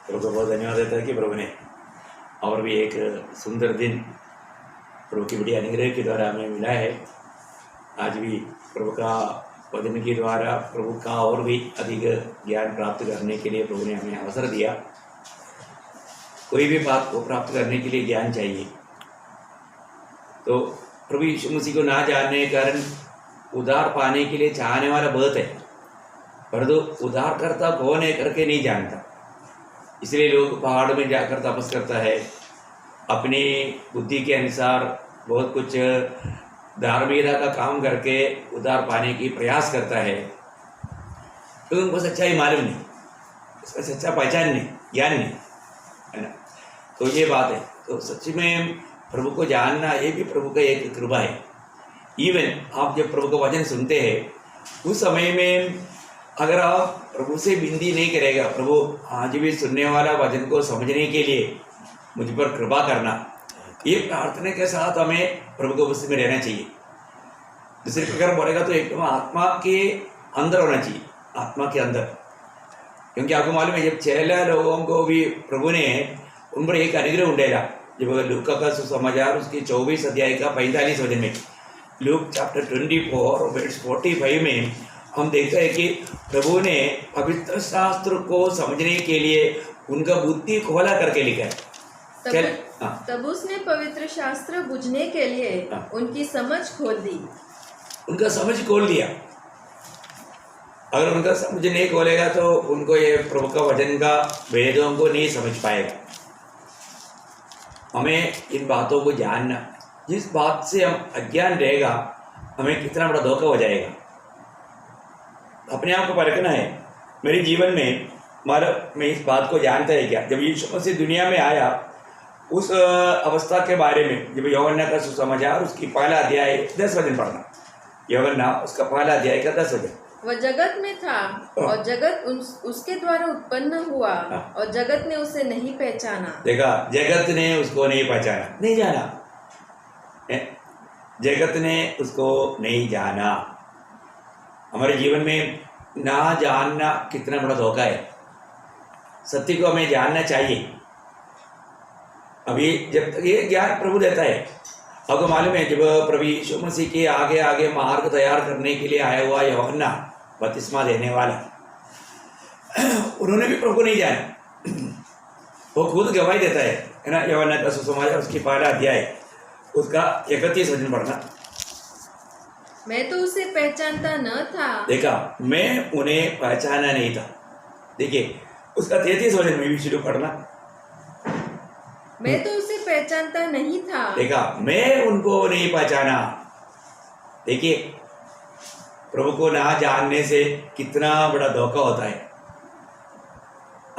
प्रभु को बहुत धन्यवाद देता है कि प्रभु ने और भी एक सुंदर दिन प्रभु की बड़ी अनुग्रह के द्वारा हमें मिला है। आज भी प्रभु का वचन के द्वारा प्रभु का और भी अधिक ज्ञान प्राप्त करने के लिए प्रभु ने हमें अवसर दिया। कोई भी बात को प्राप्त करने के लिए ज्ञान चाहिए, तो प्रभु यीशु मसीह को ना जानने के कारण उद्धार पाने के लिए चाहने वाला बहुत है, परंतु उद्धारकर्ता कौन है करके नहीं जानता। इसलिए लोग पहाड़ में जाकर तपस करता है, अपनी बुद्धि के अनुसार बहुत कुछ धार्मिकता का काम करके उद्धार पाने की प्रयास करता है, तो उनको सच्चाई मालूम नहीं, उसका सच्चा पहचान नहीं, ज्ञान नहीं है ना। तो ये बात है। तो सच्ची में प्रभु को जानना ये भी प्रभु का एक कृपा है। इवन आप जब प्रभु का वचन सुनते हैं उस समय में अगर आप प्रभु से विनती नहीं करेगा, प्रभु आज भी सुनने वाला वचन को समझने के लिए मुझ पर कृपा करना, ये प्रार्थना के साथ हमें प्रभु को उसमें रहना चाहिए। दूसरे प्रकार बोलेगा तो एकदम आत्मा के अंदर होना चाहिए, आत्मा के अंदर। क्योंकि आपको मालूम है जब 6 लोगों को भी प्रभु ने उन पर एक अनुग्रह उंडेला, जब लूका का सुसमाचार उसके 24 अध्याय का 45 वचन में, लूक चैप्टर 24 वर्स 45 में हम देखते हैं कि प्रभु ने पवित्र शास्त्र को समझने के लिए उनका बुद्धि खोला करके लिखा है। तब उसने पवित्र शास्त्र बुझने के लिए उनकी समझ खोल दी, उनका समझ खोल दिया। अगर उनका समझ नहीं खोलेगा तो उनको ये प्रभु का वचन का वेदों को नहीं समझ पाएगा। हमें इन बातों को जानना, जिस बात से हम अज्ञान रहेगा हमें कितना बड़ा धोखा हो जाएगा। अपने आप को परखना है, मेरे जीवन में मैं इस बात को जानता है क्या। जब यीशु मसीह दुनिया में आया उस अवस्था के बारे में, जब यूहन्ना का सुसमाचार उसकी पहला अध्याय 10 वचन पढ़ना, यूहन्ना उसका पहला अध्याय का 10 वचन। वह जगत में था और जगत उसके द्वारा उत्पन्न हुआ और जगत ने उसे नहीं पहचाना। देखा, जगत ने उसको नहीं पहचाना, नहीं जाना, जगत ने उसको नहीं जाना। हमारे जीवन में ना जानना कितना बड़ा धोखा है। सत्य को हमें जानना चाहिए। अभी जब तक ये ज्ञान प्रभु देता है, आपको मालूम है जब प्रभु यीशु मसीह के आगे आगे मार्ग तैयार करने के लिए आया हुआ यूहन्ना बपतिस्मा देने वाला, उन्होंने भी प्रभु को नहीं जाना। वो खुद गवाही देता है ना। यूहन्ना का सुसमाचार उसकी पहला अध्याय उसका 31 वचन पढ़ना। मैं तो उसे पहचानता न था। देखा, मैं उन्हें पहचाना नहीं था। देखिए उसका 33 वचन में भी शुरू पढ़ना। मैं तो उसे पहचानता नहीं था। देखा, मैं उनको नहीं पहचाना। देखिए प्रभु को ना जानने से कितना बड़ा धोखा होता है।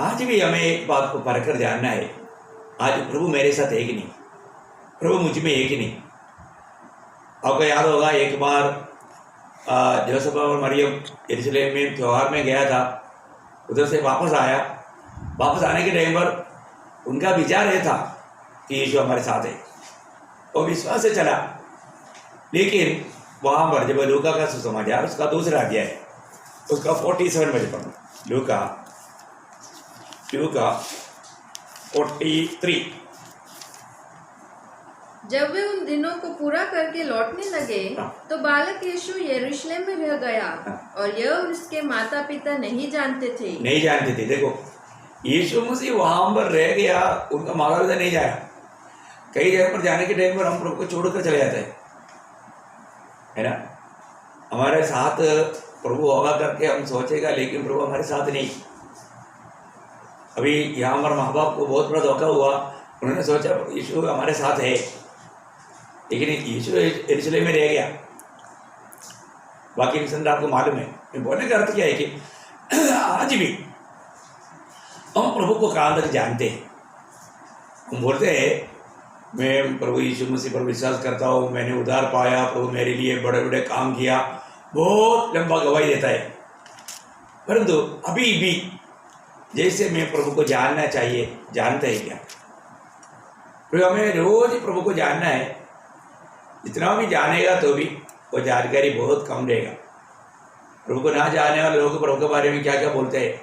आज भी हमें एक बात को परखकर जानना है, आज प्रभु मेरे साथ है कि नहीं, प्रभु मुझ में है कि नहीं। आपको याद होगा एक बार जोसेफ और मरियम यरूशलेम में त्योहार में गया था, उधर से वापस आया। वापस आने के टाइम पर उनका विचार ये था कि यीशु हमारे साथ है, और विश्वास से चला। लेकिन वहाँ पर जब लूका का सुसमाचार उसका दूसरा अध्याय उसका 47 बजे पढ़ना, लूका 43। जब वे उन दिनों को पूरा करके लौटने लगे तो बालक यीशु यरूशलेम में रह गया और यह उसके माता पिता नहीं जानते थे। देखो, यीशु मसीह वहां पर रह गया, उनका माता पिता नहीं जाया। कई जगह पर जाने के टाइम पर हम प्रभु को छोड़कर चले जाते हैं, है ना। हमारे साथ प्रभु होगा करके हम सोचेगा, लेकिन प्रभु हमारे साथ नहीं। अभी यहाँ पर माँ बाप को बहुत बड़ा धोखा हुआ, उन्होंने सोचा यीशु हमारे साथ है, लेकिन यीशु यरूशलेम में रह गया। बाकी मिशन आपको मालूम है। मैं बोलने का अर्थ क्या है कि आज भी हम प्रभु को कहाँ तक जानते हैं। हम बोलते हैं मैं प्रभु यीशु मसीह पर विश्वास करता हूँ, मैंने उद्धार पाया, प्रभु मेरे लिए बड़े बड़े काम किया, बहुत लंबा गवाही देता है। परंतु अभी भी जैसे मैं प्रभु को जानना चाहिए, जानते हैं क्या? तो हमें रोज प्रभु को जानना है। जितना भी जानेगा तो भी वो जानकारी बहुत कम रहेगा। प्रभु को ना जानने वाले लोग प्रभु के बारे में क्या क्या बोलते हैं,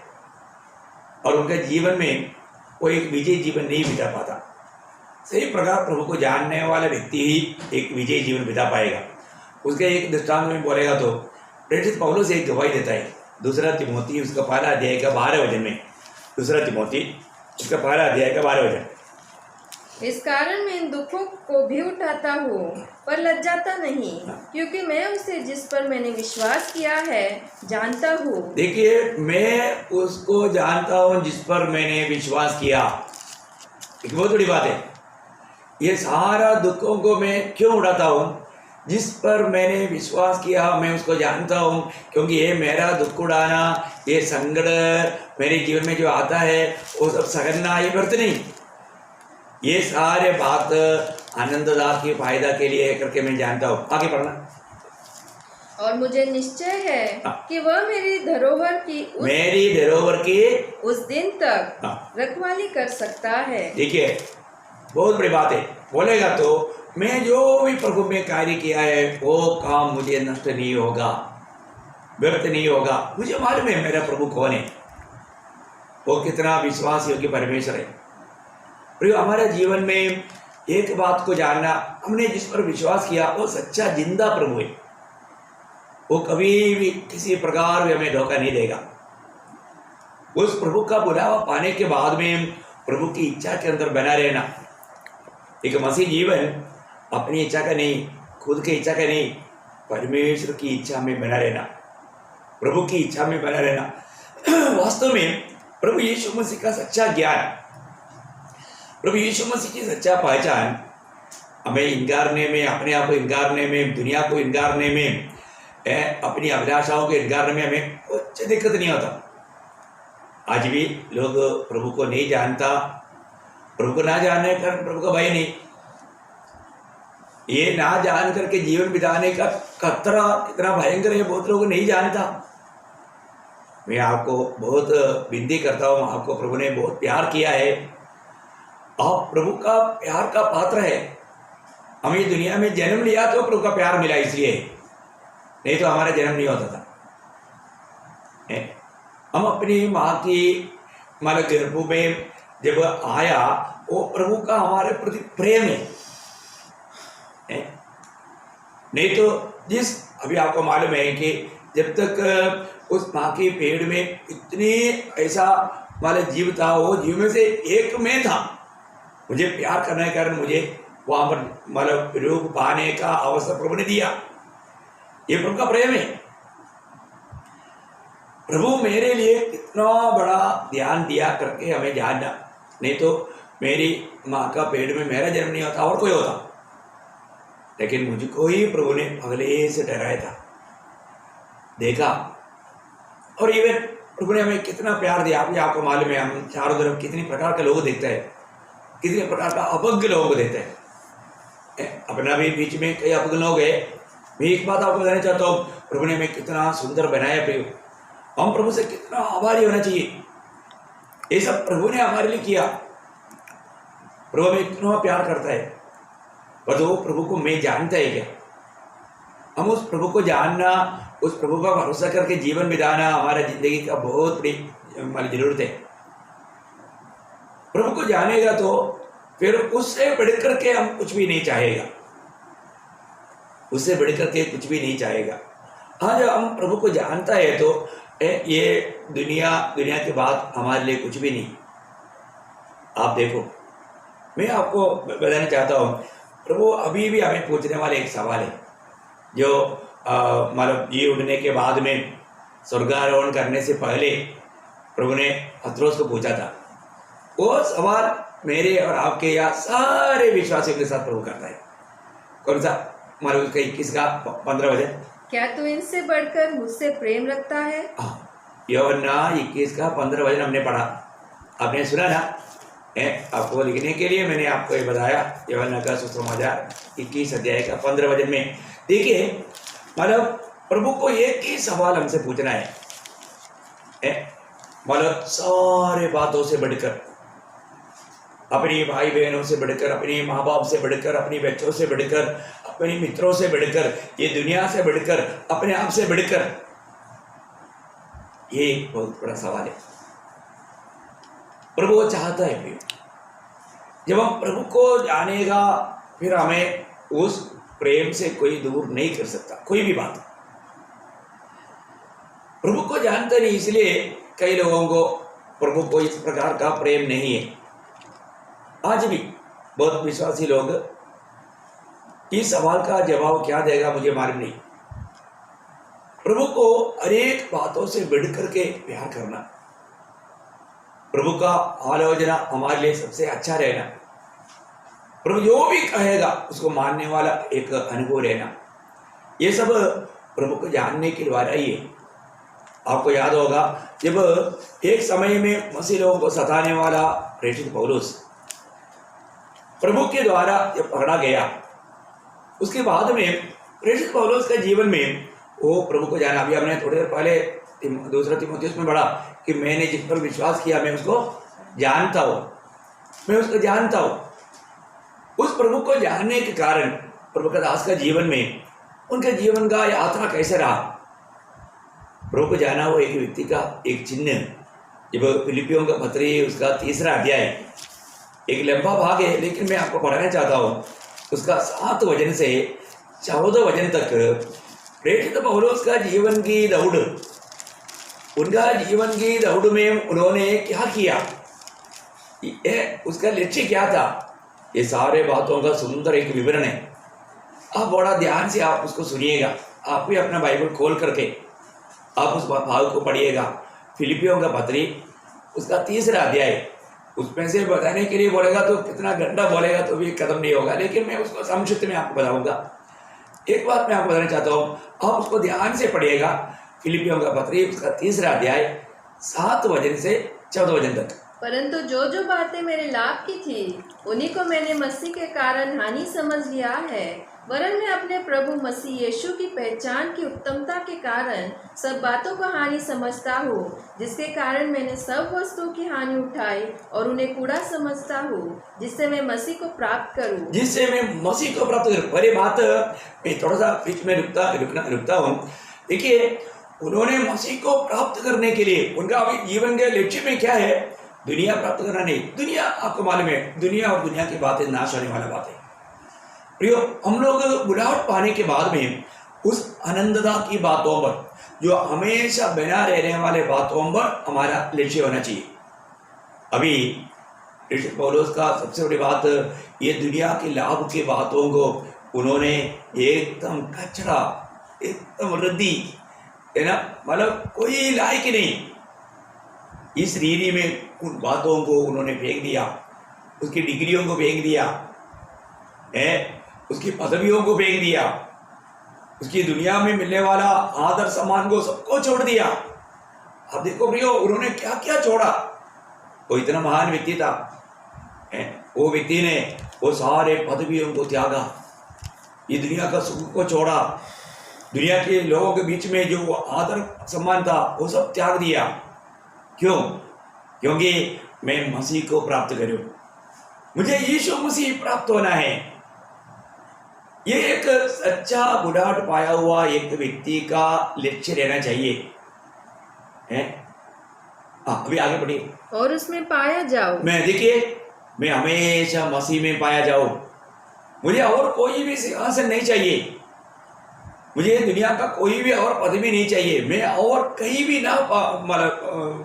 और उनके जीवन में वो एक विजय जीवन नहीं बिता पाता। सही प्रकार प्रभु को जानने वाला व्यक्ति ही एक विजय जीवन बिता पाएगा। उसके एक दृष्टांत में बोलेगा तो प्रेरित पौलुस एक गवाही देता है, दूसरा तिमोथी उसका पहला अध्याय का 12 वचन में, दूसरा तिमोथी उसका पहला अध्याय का 12 वचन। इस कारण मैं इन दुखों को भी उठाता हूँ पर लज्जाता नहीं, क्योंकि मैं उसे जिस पर मैंने विश्वास किया है जानता हूँ। देखिए, मैं उसको जानता हूँ जिस पर मैंने विश्वास किया। एक बहुत बड़ी बात है। ये सारा दुखों को मैं क्यों उठाता हूँ? जिस पर मैंने विश्वास किया मैं उसको जानता हूँ, क्योंकि ये मेरा दुख उड़ाना, ये संकट मेरे जीवन में जो आता है वो सब सहना, ये व्यर्थ नहीं। ये सारे बात आनंददायक के फायदा के लिए है करके मैं जानता हूँ। आगे पढ़ना। और मुझे निश्चय है कि वह मेरी धरोहर की उस दिन तक रखवाली कर सकता है। देखिए, बहुत बड़ी बात है। बोलेगा तो मैं जो भी प्रभु में कार्य किया है वो काम मुझे नष्ट नहीं होगा, व्यर्थ नहीं होगा। मुझे मालूम है मेरा प्रभु कौन है, वो कितना विश्वास योग्य परमेश्वर है। हमारे जीवन में एक बात को जानना, हमने जिस पर विश्वास किया वो सच्चा जिंदा प्रभु है। वो कभी भी किसी प्रकार भी हमें धोखा नहीं देगा। उस प्रभु का बुलावा पाने के बाद में प्रभु की इच्छा के अंदर बना रहना। एक मसीह जीवन अपनी इच्छा का नहीं, खुद की इच्छा का नहीं, परमेश्वर की इच्छा में बना रहना, प्रभु की इच्छा में बना रहना। वास्तव में प्रभु यीशु मसीह का सच्चा ज्ञान, प्रभु यीशु मसीह की सच्चा पहचान हमें इनकारने में, अपने आप को इनकारने में, दुनिया को इनकारने में, अपनी अभिलाषाओं को इनकारने में हमें कुछ दिक्कत नहीं होता। आज भी लोग प्रभु को नहीं जानता। प्रभु को ना जानने का प्रभु का भय नहीं। ये ना जान करके जीवन बिताने का खतरा कितना भयंकर है, बहुत लोग नहीं जानता। मैं आपको बहुत विनती करता हूँ, आपको प्रभु ने बहुत प्यार किया है, आप प्रभु का प्यार का पात्र है। हमें दुनिया में जन्म लिया तो प्रभु का प्यार मिला, इसलिए, नहीं तो हमारा जन्म नहीं होता था। हम अपनी माँ की हमारे गर्भ में जब आया, वो प्रभु का हमारे प्रति प्रेम है। नहीं तो जिस अभी आपको मालूम है कि जब तक उस माँ के पेड़ में इतनी ऐसा वाला जीव था, वो जीव में से एक में था। मुझे प्यार करने के कारण मुझे वहाँ पर मतलब रूप पाने का अवसर प्रभु ने दिया। ये प्रभु का प्रेम है। प्रभु मेरे लिए कितना बड़ा ध्यान दिया करके हमें जानना। नहीं तो मेरी माँ का पेट में मेरा जन्म नहीं होता, और कोई होता, लेकिन मुझको ही प्रभु ने पहले से ठहराया था, देखा। और इवन प्रभु ने हमें कितना प्यार दिया, आपको मालूम है। हम चारों तरफ कितनी प्रकार के लोग देखते हैं, कितने प्रकार का अभद्र लोगों को देखते हैं। अपना भी बीच में कई अभद्र लोग हैं। मैं एक बात आपको बताना चाहता हूँ, प्रभु ने हमें कितना सुंदर बनाया। प्रिय, हम प्रभु से कितना आभारी होना चाहिए। ये सब प्रभु ने हमारे लिए किया। प्रभु हमें इतना प्यार करता है, पर वो प्रभु को मैं जानता है क्या? हम उस प्रभु को जानना, उस प्रभु का भरोसा करके जीवन बिताना हमारा जिंदगी का बहुत बड़ी हमारी जरूरत है। प्रभु को जानेगा तो फिर उससे बढ़कर के हम कुछ भी नहीं चाहेगा, उससे बढ़कर के कुछ भी नहीं चाहेगा। हाँ, जब हम प्रभु को जानता है तो ये दुनिया के बाद हमारे लिए कुछ भी नहीं। आप देखो, मैं आपको बताना चाहता हूँ, प्रभु अभी भी हमें पूछने वाले एक सवाल है, जो मतलब जी उठने के बाद में स्वर्गारोहण करने से पहले प्रभु ने पत्रोस को पूछा था। वो सवाल मेरे और आपके या सारे विश्वासियों के साथ प्रभु करता है। कौन सा? मतलब उसका 21 का 15 वचन, क्या तू इनसे बढ़कर मुझसे प्रेम रखता है? यूहन्ना 21 का 15 वचन हमने पढ़ा, आपने सुना ना? आपको लिखने के लिए मैंने आपको ये बताया। यूहन्ना का सुसमाचार 21 अध्याय का 15 वचन में देखिए, मतलब प्रभु को एक ही सवाल हमसे पूछना है, मतलब सारे बातों से बढ़कर, अपनी भाई बहनों से बढ़कर, अपने माँ बाप से बढ़कर, अपनी बच्चों से बढ़कर, अपने मित्रों से बढ़कर, ये दुनिया से बढ़कर, अपने आप से बढ़कर, ये एक बहुत बड़ा सवाल है। प्रभु वो चाहता है प्रिय, जब हम प्रभु को जानेगा फिर हमें उस प्रेम से कोई दूर नहीं कर सकता कोई भी बात। प्रभु को जानते नहीं, इसलिए कई लोगों को प्रभु को इस प्रकार का प्रेम नहीं है। आज भी बहुत विश्वासी लोग इस सवाल का जवाब क्या देगा मुझे मालूम नहीं। प्रभु को अनेक बातों से बढ़ करके प्यार करना, प्रभु का आलोचना हमारे लिए सबसे अच्छा रहना, प्रभु जो भी कहेगा उसको मानने वाला एक अनुभव रहना, ये सब प्रभु को जानने के द्वारा ही है। आपको याद होगा जब एक समय में मसीह लोगों को सताने वाला प्रेषित पौलुस प्रभु के द्वारा जब पकड़ा गया, उसके बाद में प्रेषित पौलुस के जीवन में वो प्रभु को जाना। अभी हमने थोड़ी देर पहले दूसरा तीमुथियुस में पढ़ा कि मैंने जिस पर विश्वास किया मैं उसको जानता हूँ, मैं उसको जानता हूँ। उस प्रभु को जानने के कारण प्रभु का दास का जीवन में उनके जीवन का यात्रा कैसे रहा। प्रभु को जाना वो एक व्यक्ति का एक चिन्ह। जब फिलिपियों का पत्री उसका 3रा अध्याय, एक लंबा भाग है लेकिन मैं आपको पढ़ाना चाहता हूँ, उसका 7 वचन से 14 वचन तक प्रेषित पौलुस का जीवन की दौड़, उनका जीवन की दौड़ में उन्होंने क्या किया, उसका लक्ष्य क्या था, ये सारे बातों का सुंदर एक विवरण है। आप बड़ा ध्यान से आप उसको सुनिएगा। आप भी अपना बाइबल खोल करके आप उस भाग को पढ़िएगा। फिलिपियों का पत्री उसका 3रा अध्याय, उसमें से बताने के लिए बोलेगा तो कितना घंटा बोलेगा तो भी खत्म नहीं होगा, लेकिन मैं उसको संक्षिप्त में आपको बताऊंगा। एक बात मैं आपको बताना चाहता हूँ, आप उसको ध्यान से पढ़िएगा। फिलिपियों का पत्री उसका 3रा अध्याय 7 वचन से 14 वचन तक। परंतु जो जो बातें मेरे लाभ की थी उन्हीं को मैंने मसीह के कारण हानि समझ लिया है, वरन मैं अपने प्रभु मसीह यीशु की पहचान की उत्तमता के कारण सब बातों को हानि समझता हूँ, जिसके कारण मैंने सब वस्तुओं की हानि उठाई और उन्हें कूड़ा समझता हूँ, जिससे मैं मसीह को प्राप्त करूँ। जिससे मैं मसीह को प्राप्त करूँ। पहले बात मैं थोड़ा सा बीच में रुकता हूँ। देखिए, उन्होंने मसीह को प्राप्त करने के लिए उनका जीवन के लक्ष्य में क्या है, दुनिया प्राप्त करना नहीं। दुनिया आपको मालूम है, दुनिया और दुनिया की बातें नाश होने वाला बात है। प्रियो, हम लोग बुढ़ापा पाने के बाद में उस आनंदता की बातों पर, जो हमेशा बना रहने वाले बातों पर हमारा लक्ष्य होना चाहिए। अभी प्रेषित पौलुस का सबसे बड़ी बात, ये दुनिया के लाभ की बातों को उन्होंने एकदम कचरा, एकदम रद्दी है ना, मतलब कोई लायक नहीं, इस रीति में उन बातों को उन्होंने फेंक दिया। उसकी डिग्रियों को फेंक दिया है, उसकी पदवियों को फेंक दिया, उसकी दुनिया में मिलने वाला आदर सम्मान को सबको छोड़ दिया। अब देखो प्रियो, उन्होंने क्या क्या छोड़ा। वो इतना महान व्यक्ति था, वो व्यक्ति ने वो सारे पदवियों को त्यागा, ये दुनिया का सुख को छोड़ा, दुनिया के लोगों के बीच में जो आदर सम्मान था वो सब त्याग दिया। क्यों? क्योंकि मैं मसीह को प्राप्त करूं, मुझे यीशु मसीह प्राप्त होना है। ये एक सच्चा बुढ़ाट पाया हुआ एक व्यक्ति का लक्ष्य रहना चाहिए। अभी आगे बढ़िए। और उसमें पाया जाओ। मैं हमेशा मसीह में पाया जाऊं। मुझे और कोई भी सिंहासन नहीं चाहिए, मुझे दुनिया का कोई भी और पदवी नहीं चाहिए, मैं और कहीं भी ना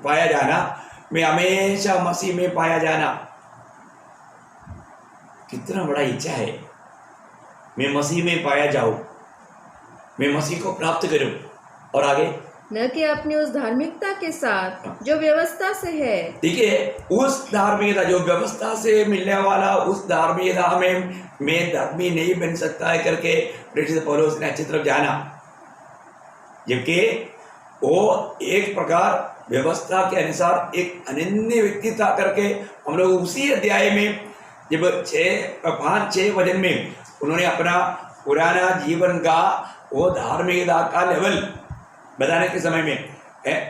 पाया जाना, मैं हमेशा मसीह में पाया जाना। कितना बड़ा इच्छा है, मैं मसीह में पाया जाऊं, मैं मसीह को प्राप्त करूं। और आगे, न कि अपनी उस धार्मिकता के साथ जो व्यवस्था से है। देखिए, उस धार्मिकता जो व्यवस्था से मिलने वाला, उस धार्मिकता में मैं धर्मी नहीं बन सकता है करके प्रेषित पौलुस ने अच्छी तरफ जाना। जबकि वो एक प्रकार व्यवस्था के अनुसार एक अनन्य व्यक्ति था करके हम लोग उसी अध्याय में जब 5-6 वचन में उन्होंने अपना पुराना जीवन का वो धार्मिकता का लेवल बताने के समय में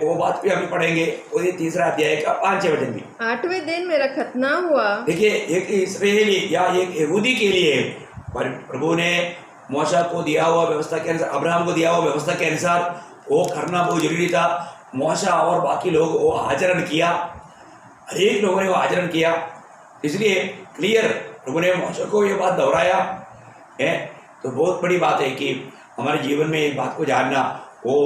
वो बात भी अभी पढ़ेंगे। वो 3रा अध्याय का 5 वचन भी। 8वें दिन मेरा खतना हुआ। देखिए, एक इस्राएली या एक यहूदी के लिए प्रभु ने मूसा को दिया हुआ व्यवस्था के अनुसार, अब्राहम को दिया हुआ व्यवस्था के अनुसार वो करना बहुत जरूरी था। मूसा और बाकी लोग वो आचरण किया, अनेक लोगों ने वो आचरण किया। इसलिए क्लियर प्रभु ने मौसे को ये बात दोहराया है। तो बहुत बड़ी बात है कि हमारे जीवन में एक बात को जानना। वो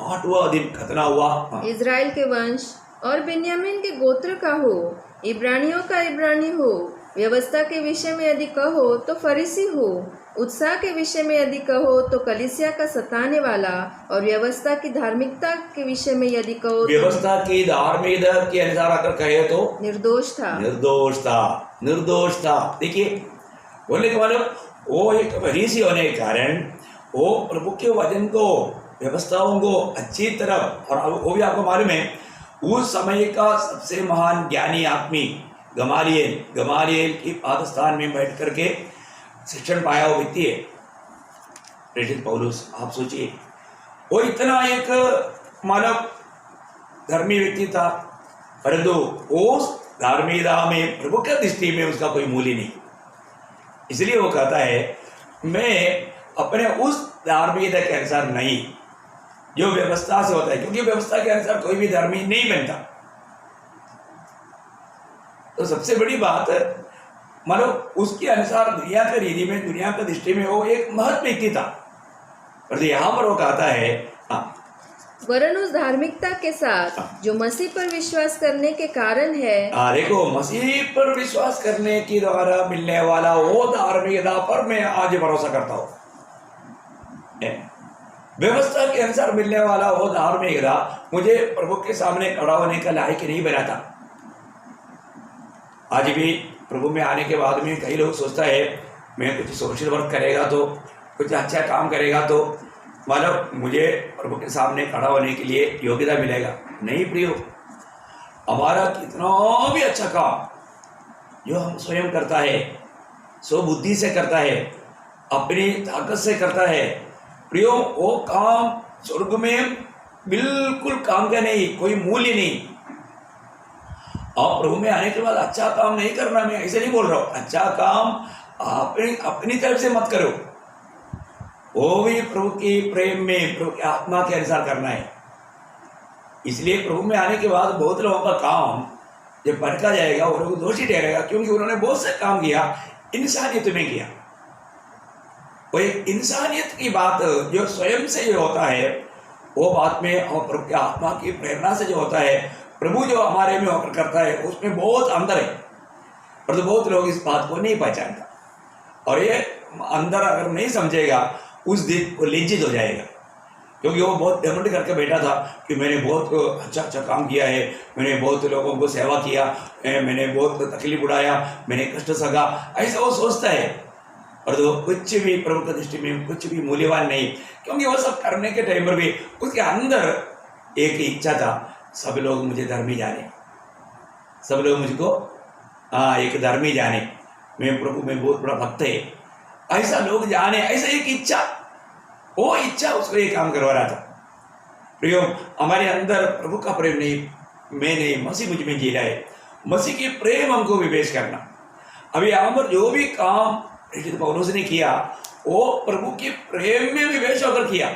8वां दिन खतना हुआ। हाँ। इज़राइल के वंश और बिन्यामीन के गोत्र का हो, इब्रानियों का इब्रानी हो, व्यवस्था के विषय में यदि कहो तो फरीसी हो, उत्साह के विषय में यदि कहो तो कलीसिया का सताने वाला, और व्यवस्था की धार्मिकता के विषय में यदि कहो तो व्यवस्था की धार्मिकता के अनुसार अगर कहे तो निर्दोष था। निर्दोष था। देखिए बोलने के मतलब वो एक फरीसी होने के कारण वो प्रभु के वचन को, व्यवस्थाओं को अच्छी तरह, और वो भी आपको मालूम है उस समय का सबसे महान ज्ञानी आदमी गमालियल की पादस्थान में बैठ करके शिक्षण पाया वो व्यक्ति है प्रेषित पौलुस। आप सोचिए वो इतना एक मानव धर्मी व्यक्ति था, परंतु उस धार्मिकता में प्रभु के दृष्टि में उसका कोई मूल्य नहीं। इसलिए वो कहता है मैं अपने उस धार्मिकता के अनुसार नहीं जो व्यवस्था से होता है, क्योंकि व्यवस्था के अनुसार कोई भी धर्मी नहीं बनता। तो सबसे बड़ी बात मतलब उसके अनुसार दुनिया के रीति में, दुनिया के दृष्टि में वो एक महत्व व्यक्ति था। पर यहाँ पर वो कहता है वरन उस धार्मिकता के साथ जो मसीह पर विश्वास करने के कारण है। देखो मसीह पर विश्वास करने के द्वारा मिलने वाला वो धार्मिकता पर मैं आज भरोसा करता हूँ। व्यवस्था के अनुसार मिलने वाला वो धार्मिकता मुझे प्रभु के सामने खड़ा होने का लायक नहीं बनाता। आज भी प्रभु में आने के बाद में कई लोग सोचता है मैं कुछ सोशल वर्क करेगा तो, कुछ अच्छा काम करेगा तो मतलब मुझे प्रभु के सामने खड़ा होने के लिए योग्यता मिलेगा। नहीं प्रियो, हमारा कितना भी अच्छा काम जो हम स्वयं करता है, स्वबुद्धि से करता है, अपनी ताकत से करता है, प्रियो वो काम स्वर्ग में बिल्कुल काम का नहीं, कोई मूल्य नहीं। आप प्रभु में आने के बाद अच्छा काम नहीं करना, मैं ऐसे नहीं बोल रहा हूँ, अच्छा काम अपनी तरफ से मत करो, वो भी प्रभु की प्रेम में, प्रभु की आत्मा के अनुसार करना है। इसलिए प्रभु में आने के बाद बहुत लोगों का काम जब परखा जाएगा वो लोग दोषी ठहरेगा, क्योंकि उन्होंने बहुत से काम किया इंसानियत में किया। वो एक इंसानियत की बात जो स्वयं से जो होता है वो बात में, और प्रभु की आत्मा की प्रेरणा से जो होता है, प्रभु जो हमारे में होकर करता है, उसमें बहुत अंतर है। पर तो बहुत लोग इस बात को नहीं पहचानता, और ये अंदर अगर नहीं समझेगा उस दिन वो लज्जित हो जाएगा, क्योंकि वो बहुत घमंड करके बैठा था कि मैंने बहुत अच्छा काम किया है, मैंने बहुत लोगों को सेवा किया, मैंने बहुत तकलीफ उठाया, मैंने कष्ट सगा, ऐसा वो सोचता है। और तो कुछ भी प्रभु की दृष्टि में कुछ भी मूल्यवान नहीं, क्योंकि वो सब करने के टाइम पर भी उसके अंदर एक इच्छा था, सब लोग मुझे धर्मी जाने, सब लोग मुझको एक धर्मी जाने, मैं प्रभु में बहुत बड़ा भक्त है, ऐसा लोग जाने, ऐसा एक इच्छा, वो इच्छा उसको ये काम करवा रहा था। प्रियो, हमारे अंदर प्रभु का प्रेम नहीं, मैं नहीं, मसीह मुझ में जी रहा है, मसीह की प्रेम हमको विवेश करना। अभी यहाँ पर जो भी काम पौलुस ने किया वो प्रभु के प्रेम में विवेश होकर किया,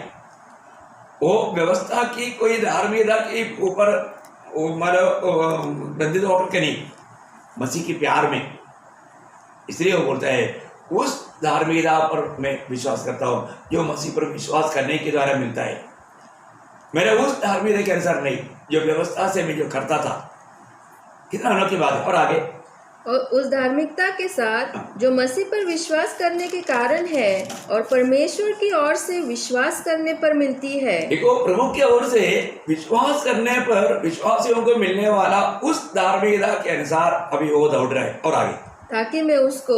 वो व्यवस्था की कोई धार्मिकता के ऊपर मतलब बंधित होकर के नहीं, मसीह के प्यार में। इसलिए वो बोलता है उस धार्मिकता पर मैं विश्वास करता हूँ जो मसीह पर विश्वास करने के द्वारा मिलता है, मेरे उस धार्मिकता के अनुसार नहीं जो व्यवस्था से मैं जो करता था। कितना अनोखी बात है। और आगे, और उस धार्मिकता के साथ जो मसीह पर विश्वास करने के कारण है और परमेश्वर की ओर से विश्वास करने पर मिलती है। देखो, प्रभु की ओर से विश्वास करने पर विश्वासियों को मिलने वाला उस धार्मिकता के अनुसार अभी वो दौड़ रहा है। और आगे, ताकि मैं उसको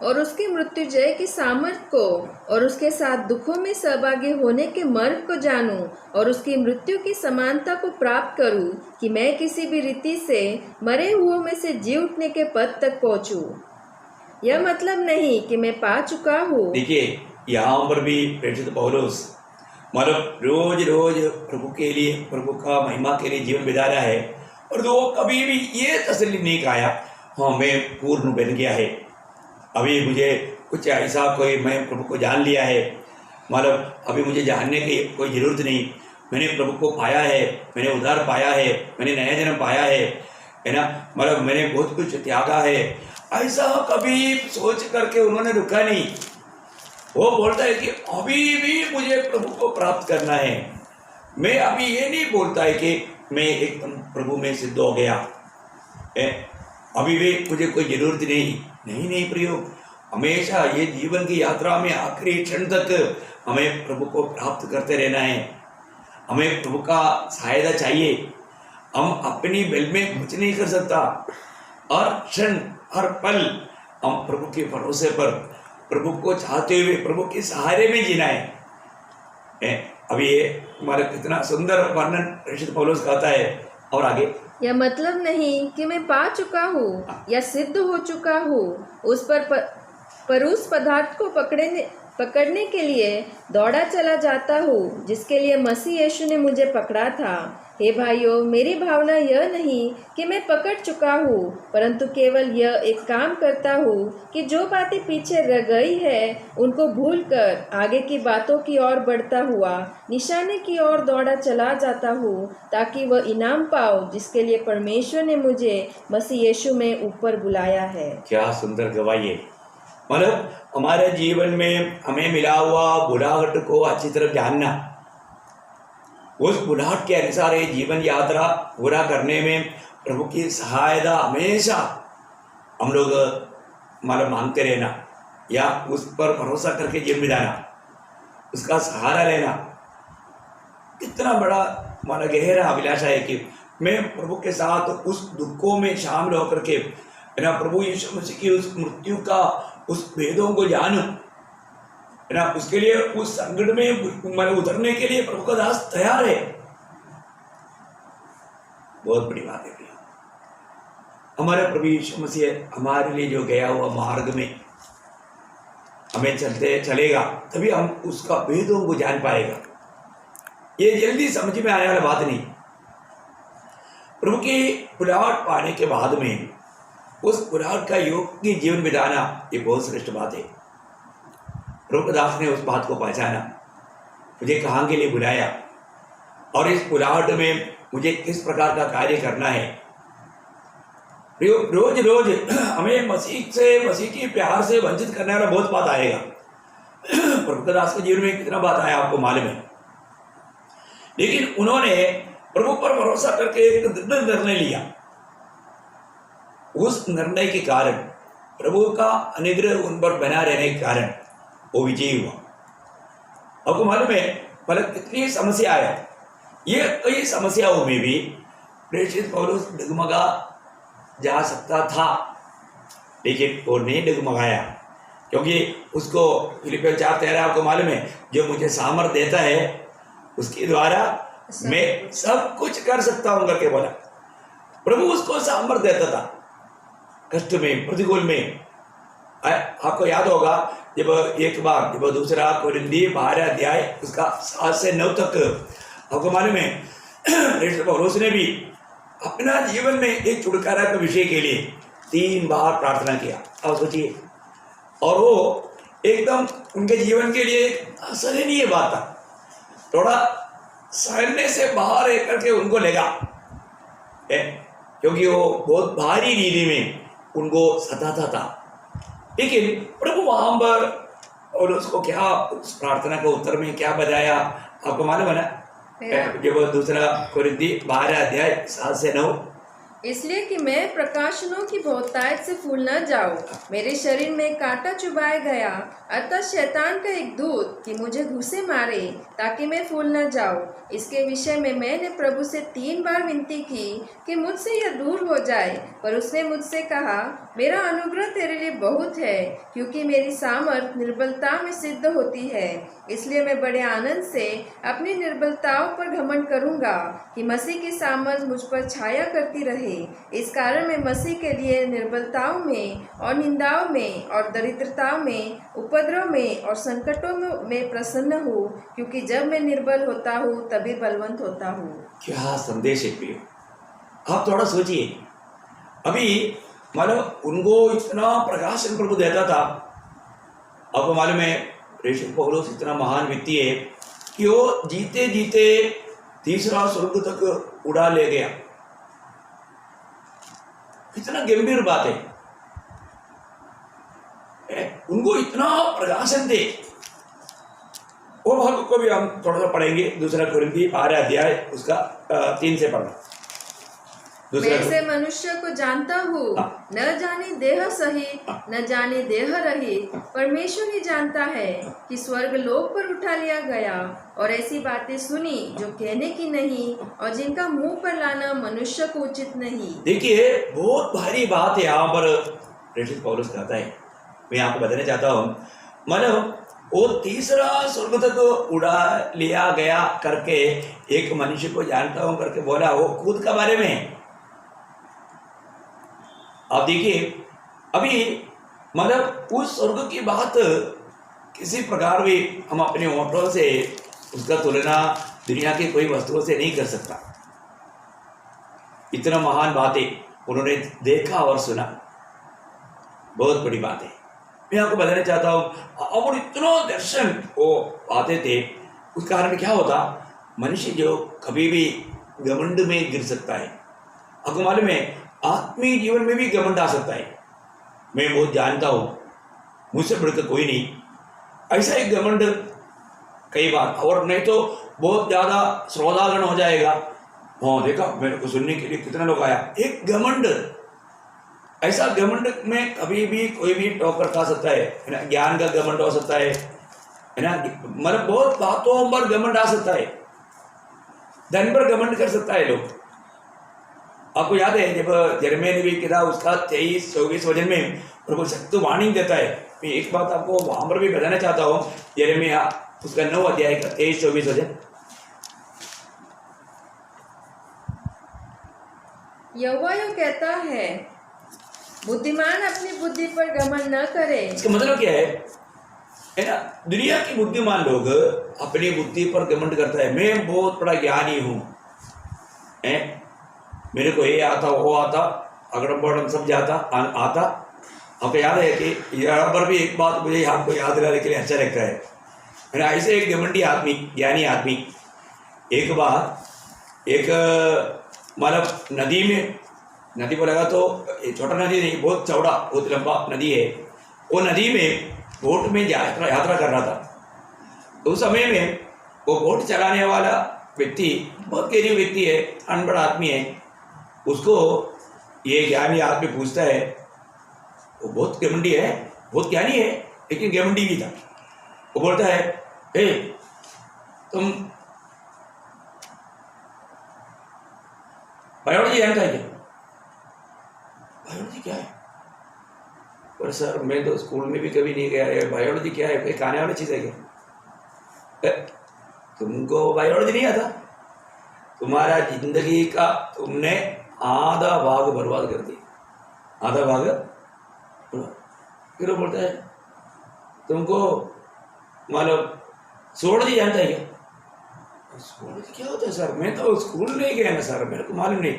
और उसके मृत्युजय की सामर्थ को और उसके साथ दुखों में सहभागी होने के मर्ग को जानूं और उसकी मृत्यु की समानता को प्राप्त करूं, कि मैं किसी भी रीति से मरे हुओं में से जी उठने के पद तक पहुंचूं। यह मतलब नहीं कि मैं पा चुका हूँ। देखिए, यहाँ पर भी प्रेषित पौलुस मतलब रोज रोज प्रभु के लिए, प्रभु का महिमा के लिए जीवन बिता रहा है, और वो कभी भी ये तसल्ली नहीं खाया हाँ मैं पूर्ण बन गया है, अभी मुझे कुछ ऐसा कोई, मैं प्रभु को जान लिया है, मतलब अभी मुझे जानने की कोई ज़रूरत नहीं, मैंने प्रभु को पाया है, मैंने उद्धार पाया है, मैंने नया जन्म पाया है, है ना, मतलब मैंने बहुत कुछ त्यागा है, ऐसा कभी सोच करके उन्होंने रुका नहीं। वो बोलता है कि अभी भी मुझे प्रभु को प्राप्त करना है। मैं अभी ये नहीं बोलता है कि मैं एकदम प्रभु में सिद्ध हो गया है, अभी भी मुझे कोई जरूरत नहीं प्रियो, हमेशा ये जीवन की यात्रा में आखिरी क्षण तक हमें प्रभु को प्राप्त करते रहना है। हमें प्रभु का सहायता चाहिए। हम अपनी बल में कुछ नहीं कर सकता। हर क्षण हर पल हम प्रभु के भरोसे पर, प्रभु को चाहते हुए प्रभु के सहारे में जीना है। अभी ये हमारा कितना सुंदर वर्णन प्रेषित पौलुस कहता है। और आगे, यह मतलब नहीं कि मैं पा चुका हूँ या सिद्ध हो चुका हूँ, उस पर उस पदार्थ को पकड़ने के लिए दौड़ा चला जाता हूँ जिसके लिए मसीह यीशु ने मुझे पकड़ा था। हे भाइयों, मेरी भावना यह नहीं कि मैं पकड़ चुका हूँ, परंतु केवल यह एक काम करता हूँ कि जो बातें पीछे रह गई है उनको भूलकर आगे की बातों की ओर बढ़ता हुआ निशाने की ओर दौड़ा चला जाता हूँ, ताकि वह इनाम पाओ जिसके लिए परमेश्वर ने मुझे मसीह यीशु में ऊपर बुलाया है। क्या सुंदर गवाही है। मतलब हमारे जीवन में हमें मिला हुआ बुलाहट को अच्छी तरह जानना, उस बुलाहट के अनुसार ये जीवन यात्रा पूरा करने में प्रभु की सहायता हमेशा हम लोग मतलब मांगते रहना, या उस पर भरोसा करके जीवन बिताना, उसका सहारा लेना। कितना बड़ा हमारा गहरा अभिलाषा है कि मैं प्रभु के साथ उस दुखों में शामिल होकर के, है ना, प्रभु यीशु मसीह की उस मृत्यु का उस भेदों को जानूं, है ना, उसके लिए उस संकट में मतलब उतरने के लिए प्रभु का दास तैयार है। बहुत बड़ी बात है भैया। हमारे प्रभु यीशु मसीह हमारे लिए जो गया हुआ मार्ग में हमें चलते चलेगा, तभी हम उसका भेदों को जान पाएगा। ये जल्दी समझ में आने वाली बात नहीं। प्रभु की बुलाहट पाने के बाद में उस बुलाहट का योग्य जीवन बिताना, ये बहुत श्रेष्ठ बात है। प्रभु दास ने उस बात को पहचाना, मुझे कहाँ के लिए बुलाया और इस बुलाहट में मुझे किस प्रकार का कार्य करना है। रोज रोज हमें मसीह की प्यार से वंचित करने वाला बहुत बात आएगा। प्रभु दास के जीवन में कितना बात आया आपको मालूम है। लेकिन उन्होंने प्रभु पर भरोसा करके एक दृढ़ निर्णय लिया। उस निर्णय के कारण प्रभु का अनुग्रह उन पर बना रहने के कारण वो विजयी हुआ। आपको मालूम है मतलब कितनी समस्या आया, ये कई समस्याओं में भी प्रेषित पौलुस डगमगा जा सकता था, लेकिन वो नहीं डगमगाया, क्योंकि उसको फिलिपियों 4:13 आपको मालूम है, जो मुझे सामर्थ देता है उसके द्वारा मैं सब कुछ कर सकता हूं करके बोला। प्रभु उसको सामर्थ देता था कष्ट में, प्रतिकूल में। आपको याद होगा जब एक बार जब दूसरा कोरिन्थी 12 अध्याय उसका 7 से 9 तक आपको मालूम है पौलुस ने भी अपना जीवन में एक छुटकारा के विषय के लिए 3 बार प्रार्थना किया। अब सोचिए, और वो एकदम उनके जीवन के लिए असहनीय बात था, थोड़ा सहने से बाहर एक करके उनको लगा, क्योंकि वो बहुत भारी नींद में उनको सताता था। लेकिन प्रभु वहां पर और उसको क्या उस प्रार्थना के उत्तर में क्या बताया आपको मालूम है ना, जब दूसरा कोरिन्थी 12 अध्याय 7 से 9, इसलिए कि मैं प्रकाशनों की बहुतायत से फूल न जाऊं, मेरे शरीर में कांटा चुभाया गया, अतः शैतान का एक दूत कि मुझे घुसे मारे ताकि मैं फूल न जाऊं। इसके विषय में मैंने प्रभु से 3 बार विनती की कि मुझसे यह दूर हो जाए, पर उसने मुझसे कहा, मेरा अनुग्रह तेरे लिए बहुत है, क्योंकि मेरी सामर्थ निर्बलता में सिद्ध होती है। इसलिए मैं बड़े आनंद से अपनी निर्बलताओं पर घमंड करूंगा कि मसीह की सामर्थ मुझ पर छाया करती रहे। इस कारण मैं मसीह के लिए निर्बलताओं में और निंदाओं में और दरिद्रताओं में, उपद्रव में और संकटों में प्रसन्न हूँ, क्योंकि जब मैं निर्बल होता हूँ तभी बलवंत होता हूँ। क्या संदेश है प्रिय। आप थोड़ा सोचिए, अभी मतलब उनको इतना प्रकाशन प्रभु देता था। आपको मालूम है प्रेषित पौलुस इतना महान व्यक्ति है कि वो जीते जीते तीसरा स्वर्ग तक उड़ा ले गया। कितना गंभीर बात है। उनको इतना प्रकाशन दे। वो भाग को भी हम थोड़ा सा पढ़ेंगे, दूसरा कुरिन्थी 12 अध्याय उसका 3 से पढ़ना। मैं ऐसे मनुष्य को जानता हूँ, न जाने देह सहित न जाने देह रहित परमेश्वर ही जानता है कि स्वर्ग लोक पर उठा लिया गया, और ऐसी बातें सुनी जो कहने की नहीं और जिनका मुंह पर लाना मनुष्य को उचित नहीं। देखिए बहुत भारी बात है यहाँ पर प्रेषित पौलुस कहता है। मैं आपको बताना चाहता हूँ, मतलब वो तीसरा स्वर्ग तक उड़ा लिया गया करके एक मनुष्य को जानता हूँ करके बोला, वो खुद के बारे में। अब देखिए अभी मतलब उस स्वर्ग की बात किसी प्रकार भी हम अपने होठों से उसका तुलना दुनिया की कोई वस्तुओं से नहीं कर सकता। इतना महान बातें उन्होंने देखा और सुना, बहुत बड़ी बात है। मैं आपको बताना चाहता हूँ, और इतना दर्शन वो आते थे, उस कारण क्या होता, मनुष्य जो कभी भी घमंड में गिर सकता है। आपको मालूम है आत्मीय जीवन में भी घमंड आ सकता है। मैं बहुत जानता हूँ, मुझसे बढ़कर कोई नहीं, ऐसा एक घमंड कई बार, और नहीं तो बहुत ज़्यादा श्रोतागण हो जाएगा। हाँ देखा, मेरे को सुनने के लिए कितना लोग आया, एक घमंड। ऐसा घमंड में कभी भी कोई भी टोकर खा सकता है ना। ज्ञान का घमंड हो सकता है ना, मतलब बहुत बातों पर घमंड आ सकता है, धन पर घमंड कर सकता है लोग। आपको याद है जब यिर्मयाह ने भी किया, उसका 23-24 वचन में प्रभु सख्त वार्निंग देता है। मैं एक बात आपको वहां पर भी बताना चाहता हूँ, यिर्मयाह उसका 9 अध्याय का 23-24 वचन। यहोवा यूं कहता है, बुद्धिमान अपनी बुद्धि पर घमंड न करे। इसका मतलब क्या है ना, दुनिया के बुद्धिमान लोग अपनी बुद्धि पर घमंड करता है। मैं बहुत बड़ा ज्ञानी हूँ, मेरे को ये आता वो आता, अगड़म बगड़म सब जाता आता। आपको याद है कि यहाँ पर भी एक बात मुझे आपको याद दिलाने के लिए अच्छा लगता है। मैंने ऐसे एक घमंडी आदमी, ज्ञानी आदमी, एक बार एक मतलब नदी में, नदी को लगा तो छोटा नदी नहीं, बहुत चौड़ा बहुत लंबा नदी है, वो नदी में बोट में यात्रा कर रहा था। तो उस समय में वो बोट चलाने वाला व्यक्ति बहुत गरीब व्यक्ति है, अनपढ़ आदमी है। उसको ये ज्ञानी आदमी पूछता है, वो बहुत घमंडी है, बहुत ज्ञानी है लेकिन घमंडी भी था। वो बोलता है, हे तुम बायोलॉजी जानता है क्या? बायोलॉजी क्या है? पर सर मैं तो स्कूल में भी कभी नहीं गया है, बायोलॉजी क्या है, कोई खाने वाली चीज़ है क्या? तुमको बायोलॉजी नहीं आता? तुम्हारा जिंदगी का तुमने आधा भाग बर्बाद कर दिया, आधा भाग। फिर वो बोलता है, तुमको मतलब zoology जानता है क्या? zoology क्या होता है सर? मैं तो स्कूल नहीं गया ना सर, मेरे को मालूम नहीं।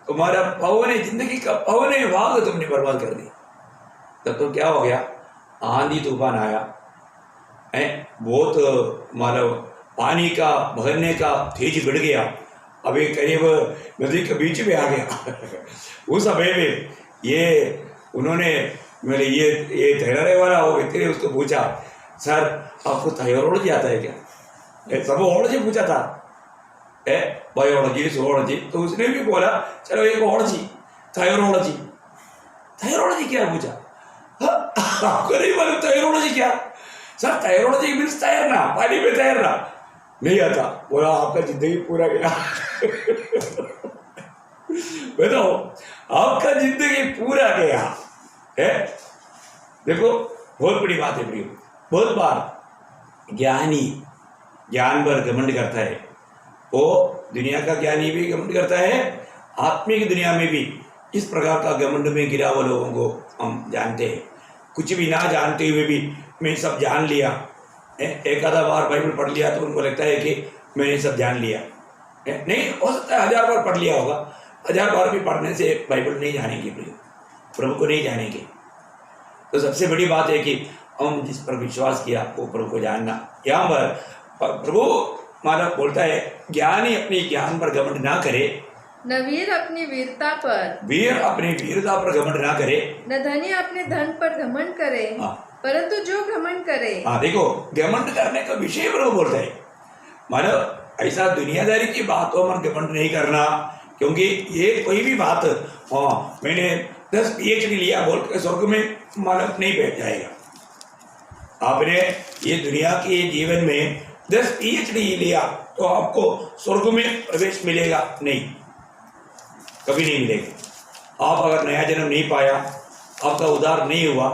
तुम्हारा पौने जिंदगी का पौने भाग तुमने बर्बाद कर दिया। तब तो क्या हो गया, आंधी तूफान आया है, बहुत मतलब पानी का बहने का तेज बढ़ गया, अभी करीब नदी के बीच में आ गया। उस समय में ये उन्होंने मेरे ये ठहराने वाला हो व्यक्ति ने उसको पूछा, सर आपको थायरोलॉजी आता है क्या? सब ओलॉजी पूछा था, बायोलॉजी zoology, तो उसने भी बोला चलो एक ओलॉजी थायरोलॉजी। थायरोलॉजी क्या पूछा? आपको नहीं मालूम थायरोलॉजी क्या? सर थायरोलॉजी मीन्स तैरना, पानी में तैरना। नहीं आता। बोला आपका जिंदगी पूरा गया। बताओ, आपका जिंदगी पूरा गया है। देखो बहुत बड़ी बात है प्रियो, बहुत बार ज्ञानी ज्ञान पर घमंड करता है, वो दुनिया का ज्ञानी भी घमंड करता है, आत्मिक दुनिया में भी इस प्रकार का घमंड में गिरा हुआ लोगों को हम जानते हैं। कुछ भी ना जानते हुए भी मैं सब जान लिया, एक आधा बार बाइबल पढ़ लिया तो उनको लगता है कि मैंने सब जान लिया। नहीं, हो सकता है 1000 बार पढ़ लिया होगा, 1000 बार भी पढ़ने से बाइबल नहीं जानेंगे, प्रभु को नहीं जानेंगे। तो सबसे बड़ी बात है कि हम जिस पर विश्वास किया वो प्रभु को जानना। यहाँ पर प्रभु मानव बोलता है, ज्ञानी अपने ज्ञान पर घमंड ना करे, न वीर अपनी वीरता पर, वीर अपनी वीरता पर घमंड ना करे, न धनी अपने धन पर घमंड करे, हाँ। परंतु जो घमंड करे। हाँ देखो, घमंड करने का विषय प्रभु बोलता है, मानो ऐसा दुनियादारी की बातों में घमंड नहीं करना, क्योंकि ये कोई भी बात हाँ मैंने 10 PhD लिया बोल के स्वर्ग में मानव नहीं बैठ जाएगा। आपने ये दुनिया के जीवन में 10 PhD लिया तो आपको स्वर्ग में प्रवेश मिलेगा नहीं, कभी नहीं मिलेगा। आप अगर नया जन्म नहीं पाया, आपका उद्धार नहीं हुआ,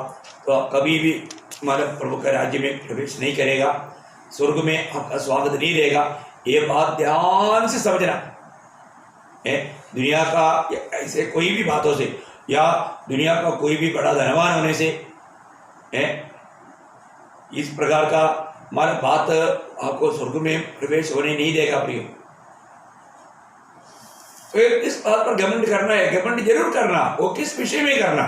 तो आप कभी भी मानव प्रभु के राज्य में प्रवेश नहीं करेगा, स्वर्ग में आपका स्वागत नहीं रहेगा। ये बात ध्यान से समझना है। दुनिया का ऐसे कोई भी बातों से या दुनिया का कोई भी बड़ा धनवान होने से है, इस प्रकार का हमारा बात आपको स्वर्ग में प्रवेश होने नहीं देगा प्रियो। तो इस बात पर घमंड करना है, घमंड जरूर करना, वो किस विषय में करना।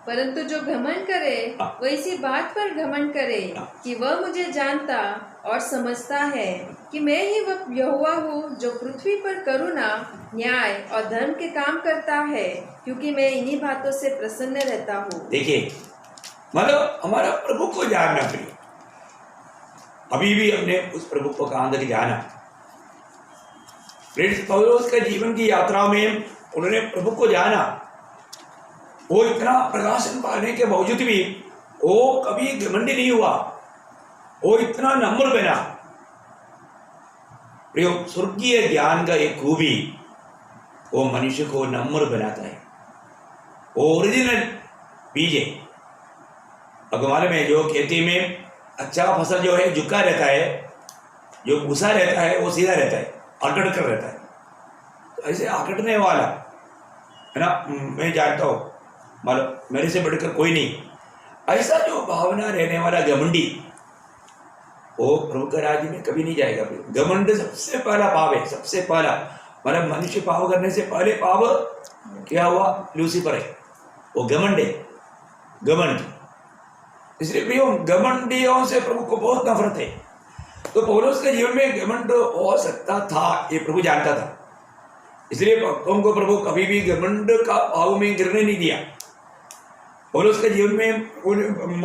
परंतु जो घमंड करे वह इसी बात पर घमंड करे कि वह मुझे जानता और समझता है कि मैं ही वह यहोवा हूँ जो पृथ्वी पर करुणा, न्याय और धर्म के काम करता है, क्योंकि मैं इन्हीं बातों से प्रसन्न रहता हूँ। देखिए, मतलब हमारा प्रभु को जानना प्रिय, अभी भी हमने उस प्रभु को कहाँ तक जाना। प्रेरित पौलुस के जीवन की यात्रा में उन्होंने प्रभु को जाना। वो इतना प्रकाशन पाने के बावजूद भी वो कभी घमंडी नहीं हुआ, वो इतना नम्र बना। प्रियो, स्वर्गीय ज्ञान का एक खूबी वो मनुष्य को नम्र बनाता है। वो ओरिजिनल बीज है। भगवान में जो खेती में अच्छा फसल जो है झुका रहता है, जो घुसा रहता है वो सीधा रहता है, आकड़ कर रहता है। तो ऐसे आकड़ने वाला है ना, मैं जानता हूँ, मतलब मेरे से बढ़कर कोई नहीं। ऐसा जो भावना रहने वाला घमंडी वो प्रभु के राज्य में कभी नहीं जाएगा। घमंड सबसे पहला पाप है, सबसे पहला। मतलब मनुष्य पाप करने से पहले पाप क्या हुआ? लूसीफर है, वो घमंड है, घमंड। इसलिए भी घमंडियों से प्रभु को बहुत नफरत है। तो पौलुस के जीवन में घमंड हो सकता था, ये प्रभु जानता था। इसलिए भक्तों को प्रभु कभी भी घमंड का भाव में गिरने नहीं दिया। पौलुस के जीवन में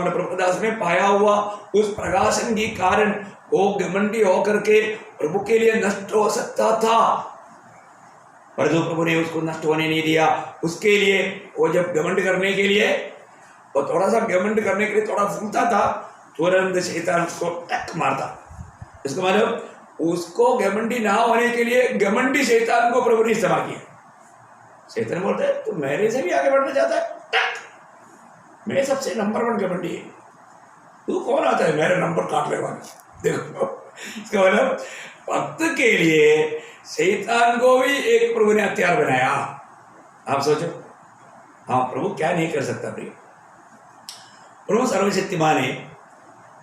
प्रभुदास में पाया हुआ उस प्रकाशन के कारण वो घमंडी होकर के प्रभु के लिए नष्ट हो सकता था, परंतु प्रभु ने उसको नष्ट होने नहीं दिया। उसके लिए वो जब घमंड करने के लिए, वो थोड़ा सा घमंड करने के लिए थोड़ा फूलता था, तुरंत शैतान उसको टक मारता। इसका मतलब उसको घमंडी ना होने के लिए घमंडी शैतान को प्रभु ने इस्तेमाल किया। शैतान बोलता है तो मेरे से भी आगे बढ़ना चाहता है, मैं सबसे नंबर 1 घमंडी है, तू कौन आता है मेरा नंबर काटने वाला। देखो, इसका मतलब भक्त के लिए शैतान को भी एक प्रभु ने हथियार बनाया। आप सोचो, हाँ प्रभु क्या नहीं कर सकता प्रिय। प्रभु सर्वशक्तिमान है,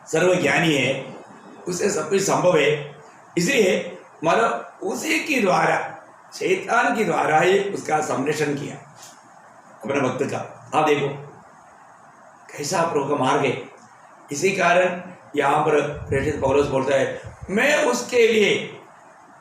सर्वज्ञानी है, उससे सब कुछ संभव है। इसलिए मतलब उसी के द्वारा, शैतान के द्वारा ही उसका संरक्षण किया अपने भक्त का। आप देखो कैसा प्रभु का मार्ग है। इसी कारण यहाँ पर प्रेरित पौलुस बोलता है, मैं उसके लिए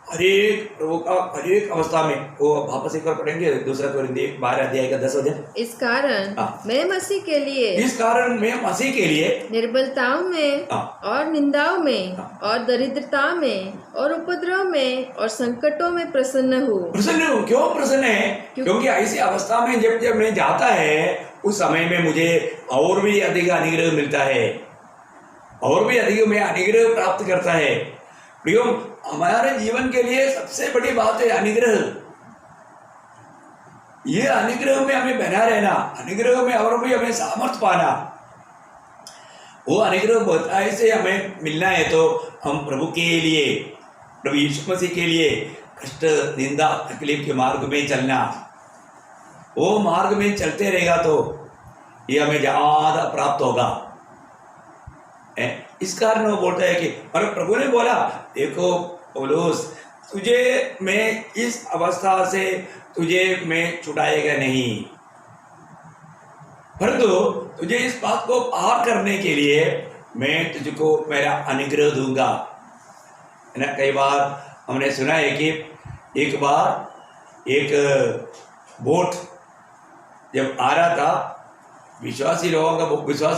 हरेक प्रभु का हरेक अवस्था में, वो वापस एक बार पढ़ेंगे 2 कोरिन्थियों 12 अध्याय का 10 वचन। इस कारण मैं मसीह के लिए, इस कारण मैं मसीह के लिए निर्बलताओं में और निंदाओं में और दरिद्रता में और उपद्रव में और संकटों में प्रसन्न हूँ। प्रसन्न हूँ। क्यों प्रसन्न है? क्योंकि ऐसी अवस्था में जब मैं जाता है, उस समय में मुझे और भी अधिक अनुग्रह मिलता है, और भी अधिक मैं अनुग्रह प्राप्त करता है। प्रियो, हमारे जीवन के लिए सबसे बड़ी बात है अनुग्रह। ये अनुग्रह में हमें बना रहना, अनुग्रह में और भी हमें सामर्थ पाना। वो अनुग्रह बताए से हमें मिलना है तो हम प्रभु के लिए, प्रभु यीशु मसीह के लिए कष्ट, निंदा, तकलीफ के मार्ग में चलना। वो मार्ग में चलते रहेगा तो ये हमें ज्यादा प्राप्त होगा। इस कारण वो बोलता है कि, और प्रभु ने बोला, देखो पौलुस, तुझे मैं इस अवस्था से तुझे मैं छुड़ाएगा नहीं, परंतु तुझे इस बात को पार करने के लिए मैं तुझको मेरा अनुग्रह दूंगा। है ना, कई बार हमने सुना है कि एक बार एक बोट जब आ रहा था, विश्वासी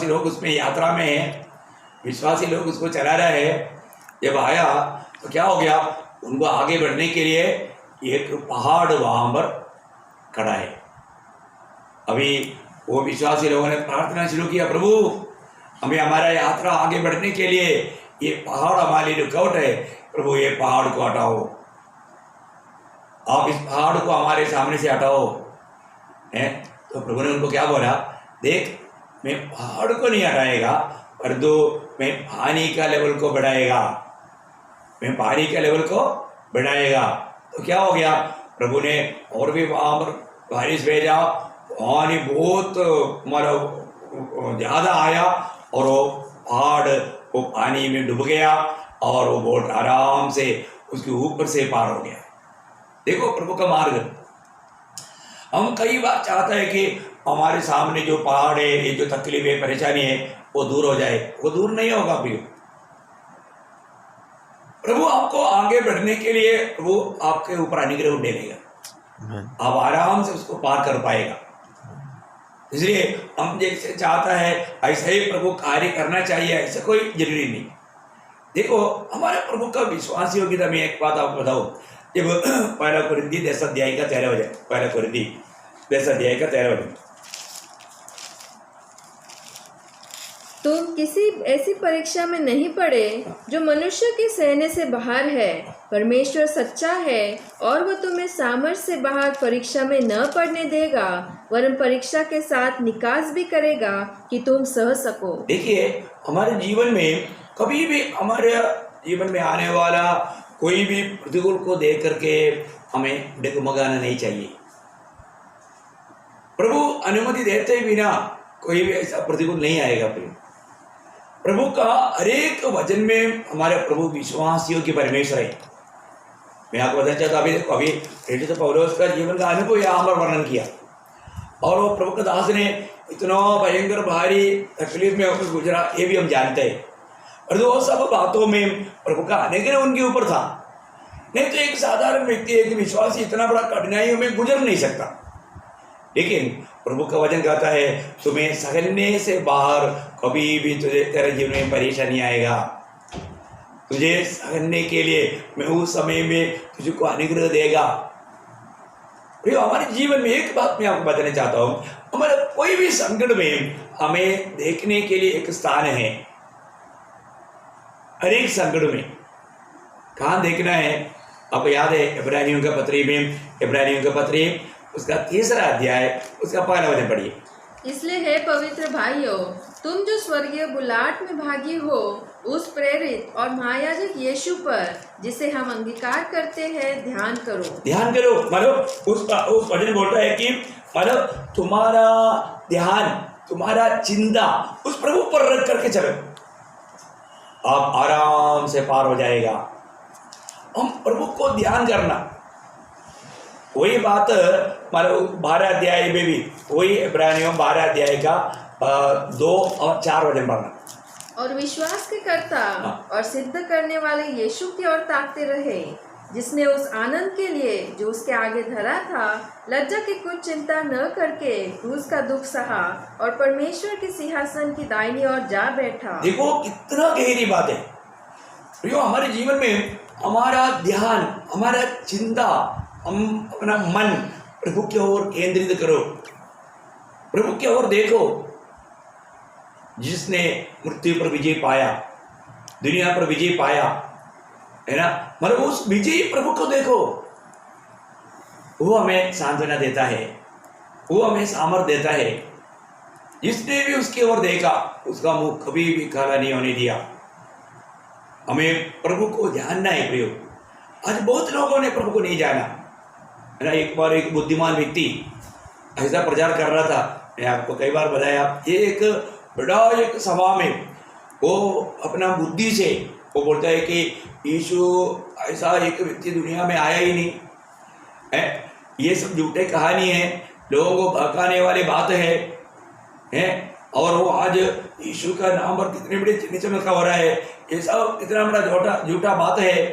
लोग उसमें यात्रा में हैं, विश्वासी लोग उसको चला रहे हैं। जब आया तो क्या हो गया, उनको आगे बढ़ने के लिए एक पहाड़ वहाँ पर खड़ा है। अभी वो विश्वासी लोगों ने प्रार्थना शुरू किया, प्रभु हमें हमारा यात्रा आगे बढ़ने के लिए ये पहाड़ हमारे लिए रुकावट है, प्रभु ये पहाड़ को हटाओ, आप इस पहाड़ को हमारे सामने से हटाओ। है तो प्रभु ने उनको क्या बोला, देख मैं पहाड़ को नहीं हटाएगा, परंतु मैं पानी का लेवल को बढ़ाएगा, मैं पानी के लेवल को बढ़ाएगा। तो क्या हो गया, प्रभु ने और भी वहाँ पर बारिश भेजा, पानी बहुत मतलब ज़्यादा आया और वो पहाड़ वो पानी में डूब गया और वो बोट आराम से उसके ऊपर से पार हो गया। देखो प्रभु का मार्ग। हम कई बार चाहते हैं कि हमारे सामने जो पहाड़ है, ये जो तकलीफ है, परेशानी है, वो दूर हो जाए। वो दूर नहीं होगा प्रिय। प्रभु आपको आगे बढ़ने के लिए वो आपके ऊपर अनुग्रह डालेगा, आप आराम से उसको पार कर पाएगा। इसलिए हम जैसे चाहता है ऐसा ही प्रभु कार्य करना चाहिए, ऐसा कोई जरूरी नहीं। देखो हमारे प्रभु का विश्वास योग्यता में एक बात आपको बताओ, जब पहला कुरिन्थी 10 अध्याय का 13 वचन, पहला कुरिन्थी 10 अध्याय का 13 वचन, तुम किसी ऐसी परीक्षा में नहीं पड़े जो मनुष्य के सहने से बाहर है। परमेश्वर सच्चा है और वह तुम्हें सामर्थ्य से बाहर परीक्षा में न पड़ने देगा, वरन परीक्षा के साथ निकास भी करेगा कि तुम सह सको। देखिए हमारे जीवन में कभी भी हमारे जीवन में आने वाला कोई भी प्रतिकूल को देख करके हमें डगमगाना नहीं चाहिए। प्रभु अनुमति देते बिना कोई भी ऐसा प्रतिकूल नहीं आएगा। प्रभु का हरेक वचन में हमारे प्रभु विश्वास योग्य परमेश्वर है। मैं आपको बताना चाहता हूँ, अभी देखो अभी तो पौलुस का जीवन का अनुभव यहाँ पर वर्णन किया और वो प्रभु का दास ने इतना भयंकर भारी तकलीफ में होकर गुजरा, ये भी हम जानते हैं। और वो सब बातों में प्रभु का अनुग्रह उनके ऊपर था। नहीं तो एक साधारण व्यक्ति, एक विश्वासी इतना बड़ा कठिनाइयों में गुजर नहीं सकता। लेकिन प्रभु का वचन कहता है, तुम्हें सहने से बाहर कभी भी तुझे तेरे जीवन में परेशानी आएगा। तुझे सहने के लिए मैं उस समय में तुझको अनुग्रह देगा। हमारे जीवन में एक बात मैं आपको बताना चाहता हूँ, हमारे कोई भी संकट में हमें देखने के लिए एक स्थान है। हर एक संकट में कहाँ देखना है, आपको याद है इब्रानियों का पत्री में, इब्रानियों का पत्री उसका 3 अध्याय उसका 1 वचन पढ़िए। इसलिए हे पवित्र भाइयों, तुम जो स्वर्गीय बुलाहट में भागी हो, उस प्रेरित और महायाजक यीशु पर जिसे हम अंगीकार करते हैं ध्यान करो। ध्यान करो मतलब उस वचन बोलता है कि मतलब तुम्हारा ध्यान, तुम्हारा चिंता उस प्रभु पर रख करके चलो, आप आराम से पार हो जाएगा। हम प्रभु को ध्यान करना, वही बात मतलब 12 अध्याय में भी वही इब्रानियों 12 अध्याय का 2 और 4 वचन पढ़ना। और विश्वास के कर्ता और सिद्ध करने वाले यीशु की ओर ताकते रहे, जिसने उस आनंद के लिए जो उसके आगे धरा था लज्जा की कुछ चिंता न करके क्रूस का दुख सहा और परमेश्वर के सिंहासन की दाहिनी ओर जा बैठा। देखो कितना गहरी बात है। प्रियो, हमारे जीवन में हमारा ध्यान, हमारा चिंता, हम अपना मन प्रभु की ओर केंद्रित करो, प्रभु की ओर देखो। जिसने मृत्यु पर विजय पाया, दुनिया पर विजय पाया, है ना, मतलब उस विजयी प्रभु को देखो। वो हमें सांत्वना देता है, वो हमें सामर्थ्य देता है। जिसने भी उसकी ओर देखा उसका मुंह कभी भी काला नहीं होने दिया। हमें प्रभु को जानना है प्रियो। आज बहुत लोगों ने प्रभु को नहीं जाना, है ना। एक बार एक बुद्धिमान व्यक्ति ऐसा प्रचार कर रहा था, मैं आपको कई बार बताया। ये एक बड़ा एक सभा में वो अपना बुद्धि से वो बोलता है कि यीशु ऐसा एक व्यक्ति दुनिया में आया ही नहीं है, ये सब झूठे कहानी है, लोगों को बहकाने वाली बात है। और वो आज यीशु का नाम पर कितने बड़े चिन्ह चमत्कार हो रहा है, ये सब कितना बड़ा झूठा बात है,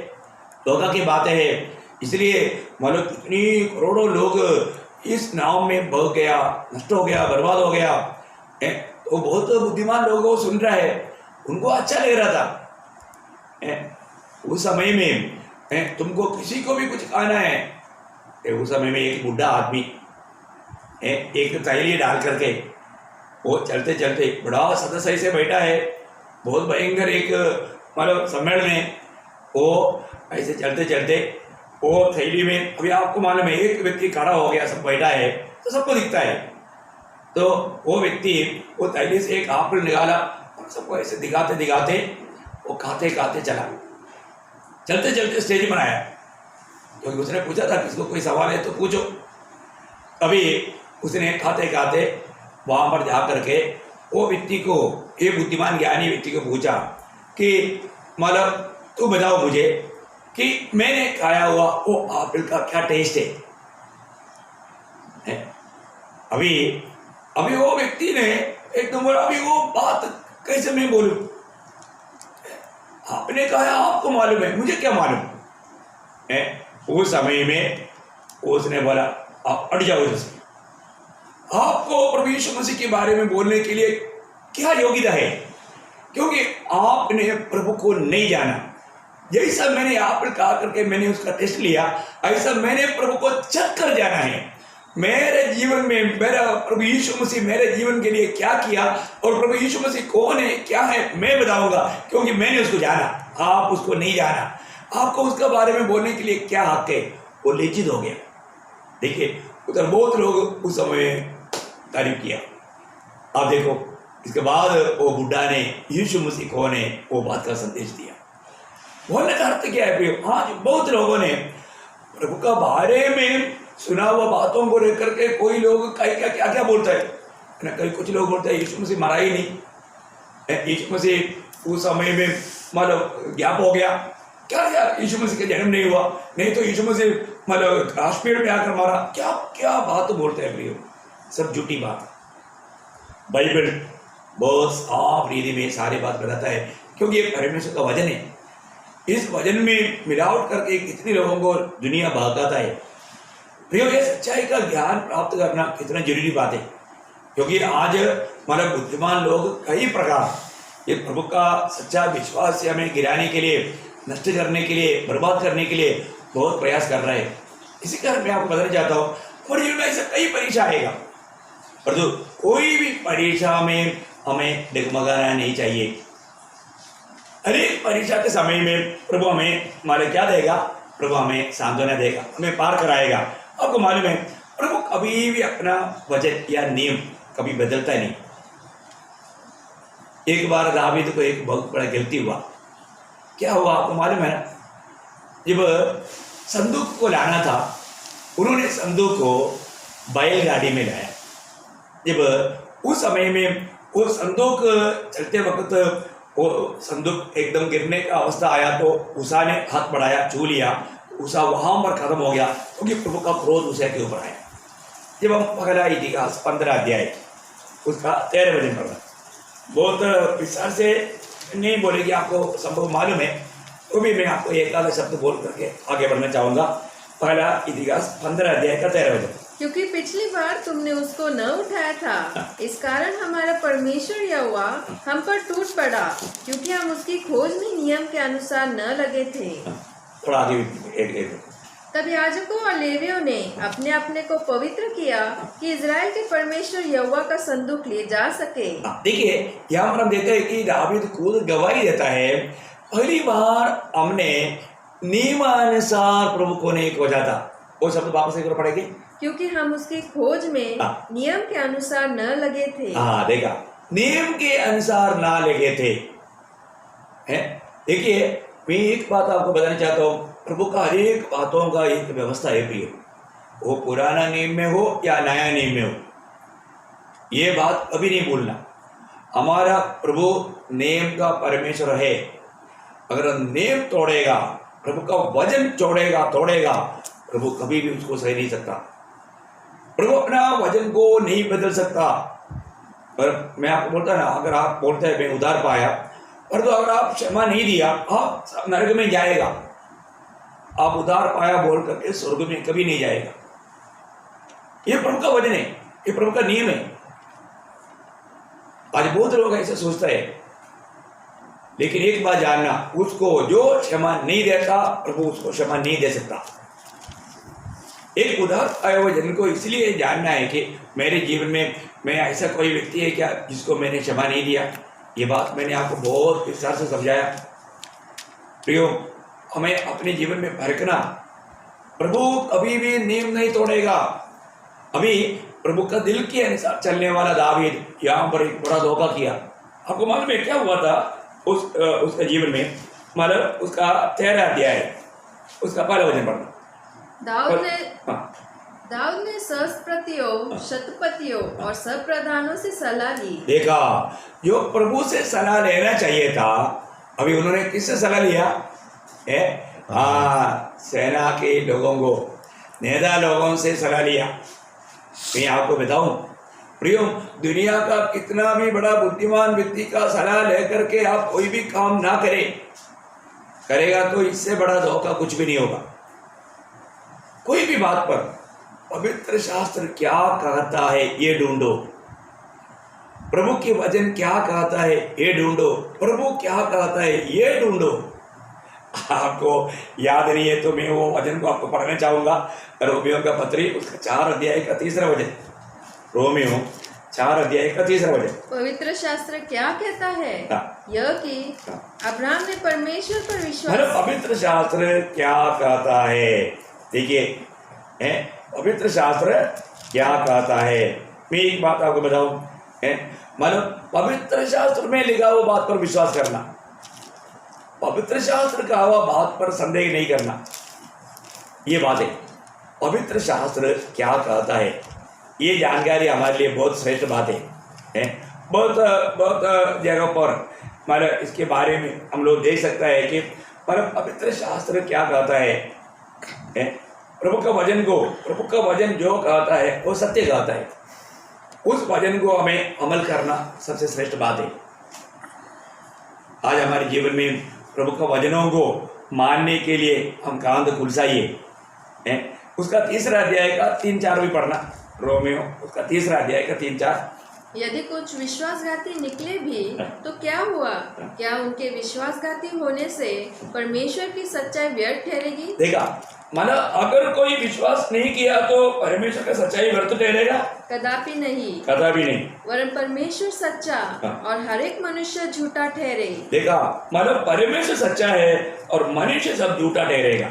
धोखा की बात है। इसलिए मतलब कितनी करोड़ों लोग इस नाव में बह गया, नष्ट हो गया, बर्बाद हो गया। तो बहुत बुद्धिमान लोग वो सुन रहा है, उनको अच्छा लग रहा था। उस समय में तुमको किसी को भी कुछ खाना है, उस समय में एक बुढ़ा आदमी एक थैली डाल करके वो चलते चलते बड़ा सदस्य से बैठा है, बहुत भयंकर एक मतलब सम्मेलन में, वो ऐसे चलते चलते वो थैली में, अभी आपको मालूम है एक व्यक्ति खड़ा हो गया, सब बैठा है तो सबको दिखता है, तो वो व्यक्ति वो थैली से एक एप्पल निकाला और सबको ऐसे दिखाते दिखाते वो खाते खाते चला, चलते चलते स्टेज पर आया। क्योंकि उसने पूछा था किसको कोई सवाल है तो पूछो। अभी उसने खाते खाते वहाँ पर जा करके वो व्यक्ति को, एक बुद्धिमान ज्ञानी व्यक्ति को पूछा कि मतलब तू बताओ मुझे कि मैंने खाया हुआ वो एप्पल का क्या टेस्ट है? अभी अभी वो व्यक्ति ने एकदम बोला, अभी वो बात कैसे मैं बोलूं? आपने कहा आपको मालूम है, मुझे क्या मालूम है? उस समय में उसने बोला आप हट जाओ जैसे, आपको प्रभु यीशु मसीह के बारे में बोलने के लिए क्या योग्यता है? क्योंकि आपने प्रभु को नहीं जाना। जैसा मैंने एप्पल खा करके मैंने उसका टेस्ट लिया, ऐसा मैंने प्रभु को चख कर जाना है। मेरे जीवन में मेरा प्रभु यीशु मसीह मेरे जीवन के लिए क्या किया और प्रभु यीशु मसीह कौन है, क्या है, मैं बताऊंगा, क्योंकि मैंने उसको जाना, आप उसको नहीं जाना। आपको उसके बारे में बोलने के लिए क्या हक है? वो लज्जित हो गया। देखिए उधर बहुत लोग उस समय तारीफ किया। अब देखो इसके बाद वो बुढ़ा ने यीशु मसीह कौन है वो बात का संदेश दिया। बोलने का अर्थ क्या है प्रियो? आज बहुत लोगों ने प्रभु का बारे में सुना हुआ बातों को लेकर के कोई लोग क्या क्या क्या बोलता है ना, कई कुछ लोग बोलते हैं यीशु मसीह मरा ही नहीं, यीशु मसीह उस समय में मतलब ज्ञाप हो गया, क्या यार यीशु मसीह का जन्म नहीं हुआ, नहीं तो यीशु मसीह मतलब काश्मीर में आकर मारा, क्या क्या बात बोलते हैं प्रियो? सब झूठी बात। बाइबल बहुत साफ रीति में सारी बात बताता है, क्योंकि ये परमेश्वर का वचन है। इस वचन में मिलावट करके कितने लोगों को दुनिया बहकाता है। प्रियो ये सच्चाई का ज्ञान प्राप्त करना कितना जरूरी बात है, क्योंकि आज मतलब बुद्धिमान लोग कई प्रकार ये प्रभु का सच्चा विश्वास से हमें गिराने के लिए, नष्ट करने के लिए, बर्बाद करने के लिए बहुत प्रयास कर रहे हैं। इसी कारण मैं आपको बताना चाहता हूँ, और जीवन में ऐसा कई परीक्षा आएगा, और जो कोई भी परीक्षा में हमें डगमगाना नहीं चाहिए। हर एक परीक्षा के समय में प्रभु हमें हमारे क्या देगा? प्रभु हमें सांत्वना देगा, हमें पार कराएगा। आपको मालूम है प्रभु कभी भी अपना वचन या नियम कभी बदलता नहीं। एक बार दावीद को एक बहुत बड़ा गलती हुआ। क्या हुआ आपको मालूम है? जब संदूक को लाना था, उन्होंने संदूक को बैलगाड़ी में लाया। जब उस समय में वो संदूक चलते वक्त वो संदूक एकदम गिरने का अवस्था आया, तो उषा ने हाथ बढ़ाया, छू लिया, उषा वहां पर खत्म हो गया, क्योंकि प्रभु का क्रोध उषा के ऊपर आया। जब हम पहला इतिहास 15 अध्याय उसका 13 वचन पढ़ा, बहुत विस्तार से नहीं बोलेगी, आपको संभव मालूम है, तो भी मैं आपको एक आधा शब्द बोल करके आगे बढ़ना चाहूंगा। पहला इतिहास 15 अध्याय का 13 वचन। क्योंकि पिछली बार तुमने उसको न उठाया था, इस कारण हमारा परमेश्वर यहोवा हम पर टूट पड़ा, क्योंकि हम उसकी खोज में नियम के अनुसार न लगे थे। थोड़ा आगे एक तब याजकों और लेवियों ने अपने अपने को पवित्र किया कि इजराइल के परमेश्वर यहोवा का संदूक ले जा सके। देखिए यहाँ पर हम देखते हैं कि दावीद खुद गवाही देता है, पहली बार हमने नियमानुसार प्रभु को नहीं खोजा था। वो शब्द वापस एक बार पढ़ेगी। क्योंकि हम उसकी खोज में नियम के अनुसार न लगे थे। हाँ देखा, नियम के अनुसार ना लगे थे। देखिए मैं एक बात आपको बताना चाहता हूँ, प्रभु का हर एक बातों का एक व्यवस्था है प्रिय, वो पुराना नियम में हो या नया नियम में हो, ये बात कभी नहीं भूलना। हमारा प्रभु नियम का परमेश्वर है। अगर नियम तोड़ेगा, प्रभु का वचन तोड़ेगा, प्रभु कभी भी उसको सह नहीं सकता। प्रभु अपना वचन को नहीं बदल सकता। पर मैं आपको बोलता ना, अगर आप बोलते हैं मैं उधार पाया, पर तो अगर आप क्षमा नहीं दिया, आप नरक में जाएगा। आप उधार पाया बोल करके स्वर्ग में कभी नहीं जाएगा। ये प्रभु का वचन है, ये प्रभु का नियम है। आज बहुत लोग ऐसे सोचता है, लेकिन एक बात जानना, उसको जो क्षमा नहीं देता प्रभु उसको क्षमा नहीं दे सकता। एक उदार आया हुआ जन को इसलिए जानना है कि मेरे जीवन में मैं ऐसा कोई व्यक्ति है क्या जिसको मैंने क्षमा नहीं दिया। ये बात मैंने आपको बहुत विस्तार से समझाया। प्रियो, हमें अपने जीवन में परखना, प्रभु कभी भी नियम नहीं तोड़ेगा। अभी प्रभु का दिल के अनुसार चलने वाला दावीद यहाँ पर एक बड़ा धोखा किया। आपको मालूम है क्या हुआ था उसका जीवन में? मतलब उसका 13 अध्याय उसका पहला वचन पढ़ना। दाऊद ने सहस्त्रपतियों, शतपतियों और सब से सलाह ली। देखा, जो प्रभु से सलाह लेना चाहिए था, अभी उन्होंने किससे सलाह लिया है? हाँ, सेना के लोगों को, नेता लोगों से सलाह लिया। मैं आपको बताऊं प्रियो, दुनिया का कितना भी बड़ा बुद्धिमान व्यक्ति का सलाह लेकर के आप कोई भी काम ना करेगा तो इससे बड़ा धोखा कुछ भी नहीं होगा। कोई भी बात पर पवित्र शास्त्र क्या कहता है ये ढूंढो, प्रभु के वचन क्या कहता है ये ढूंढो, प्रभु क्या कहता है ये ढूंढो। आपको याद नहीं है तो मैं वो वचन को आपको पढ़ना चाहूंगा। रोमियो का पत्री उसका 4 अध्याय का 3 वचन। रोमियो 4 अध्याय का 3 वचन। पवित्र शास्त्र क्या कहता है? यह कि अब्राहम ने परमेश्वर पर विश्वास। पवित्र शास्त्र क्या कहता है? देखिए, पवित्र शास्त्र क्या कहता है? मैं एक बात आपको बताऊं, मतलब पवित्र शास्त्र में लिखा हुआ बात पर विश्वास करना, पवित्र शास्त्र का हुआ बात पर संदेह नहीं करना, ये बात है। पवित्र शास्त्र क्या कहता है ये जानकारी हमारे लिए बहुत श्रेष्ठ बात है। बहुत जगह पर मतलब इसके बारे में हम लोग देख सकता है कि पर पवित्र शास्त्र क्या कहता है। प्रभु का वचन जो कहता है वो सत्य कहता है। उस वचन को हमें अमल करना सबसे श्रेष्ठ बात है। आज हमारे जीवन में प्रभु का वचनों को मानने के लिए हम कांध खुलसाइए। उसका 3 अध्याय का 3-4 भी पढ़ना। रोमियो उसका 3 अध्याय का 3-4। यदि कुछ विश्वासघाती निकले भी तो क्या हुआ? क्या उनके विश्वासघाती होने से परमेश्वर की सच्चाई व्यर्थ ठहरेगी? देखा, माना अगर कोई विश्वास नहीं किया तो परमेश्वर का सच्चाई व्यर्थ ठहरेगा? कदापि नहीं। वरन परमेश्वर सच्चा और हर एक मनुष्य झूठा ठहरे। देखा, मतलब परमेश्वर सच्चा है और मनुष्य सब झूठा ठहरेगा।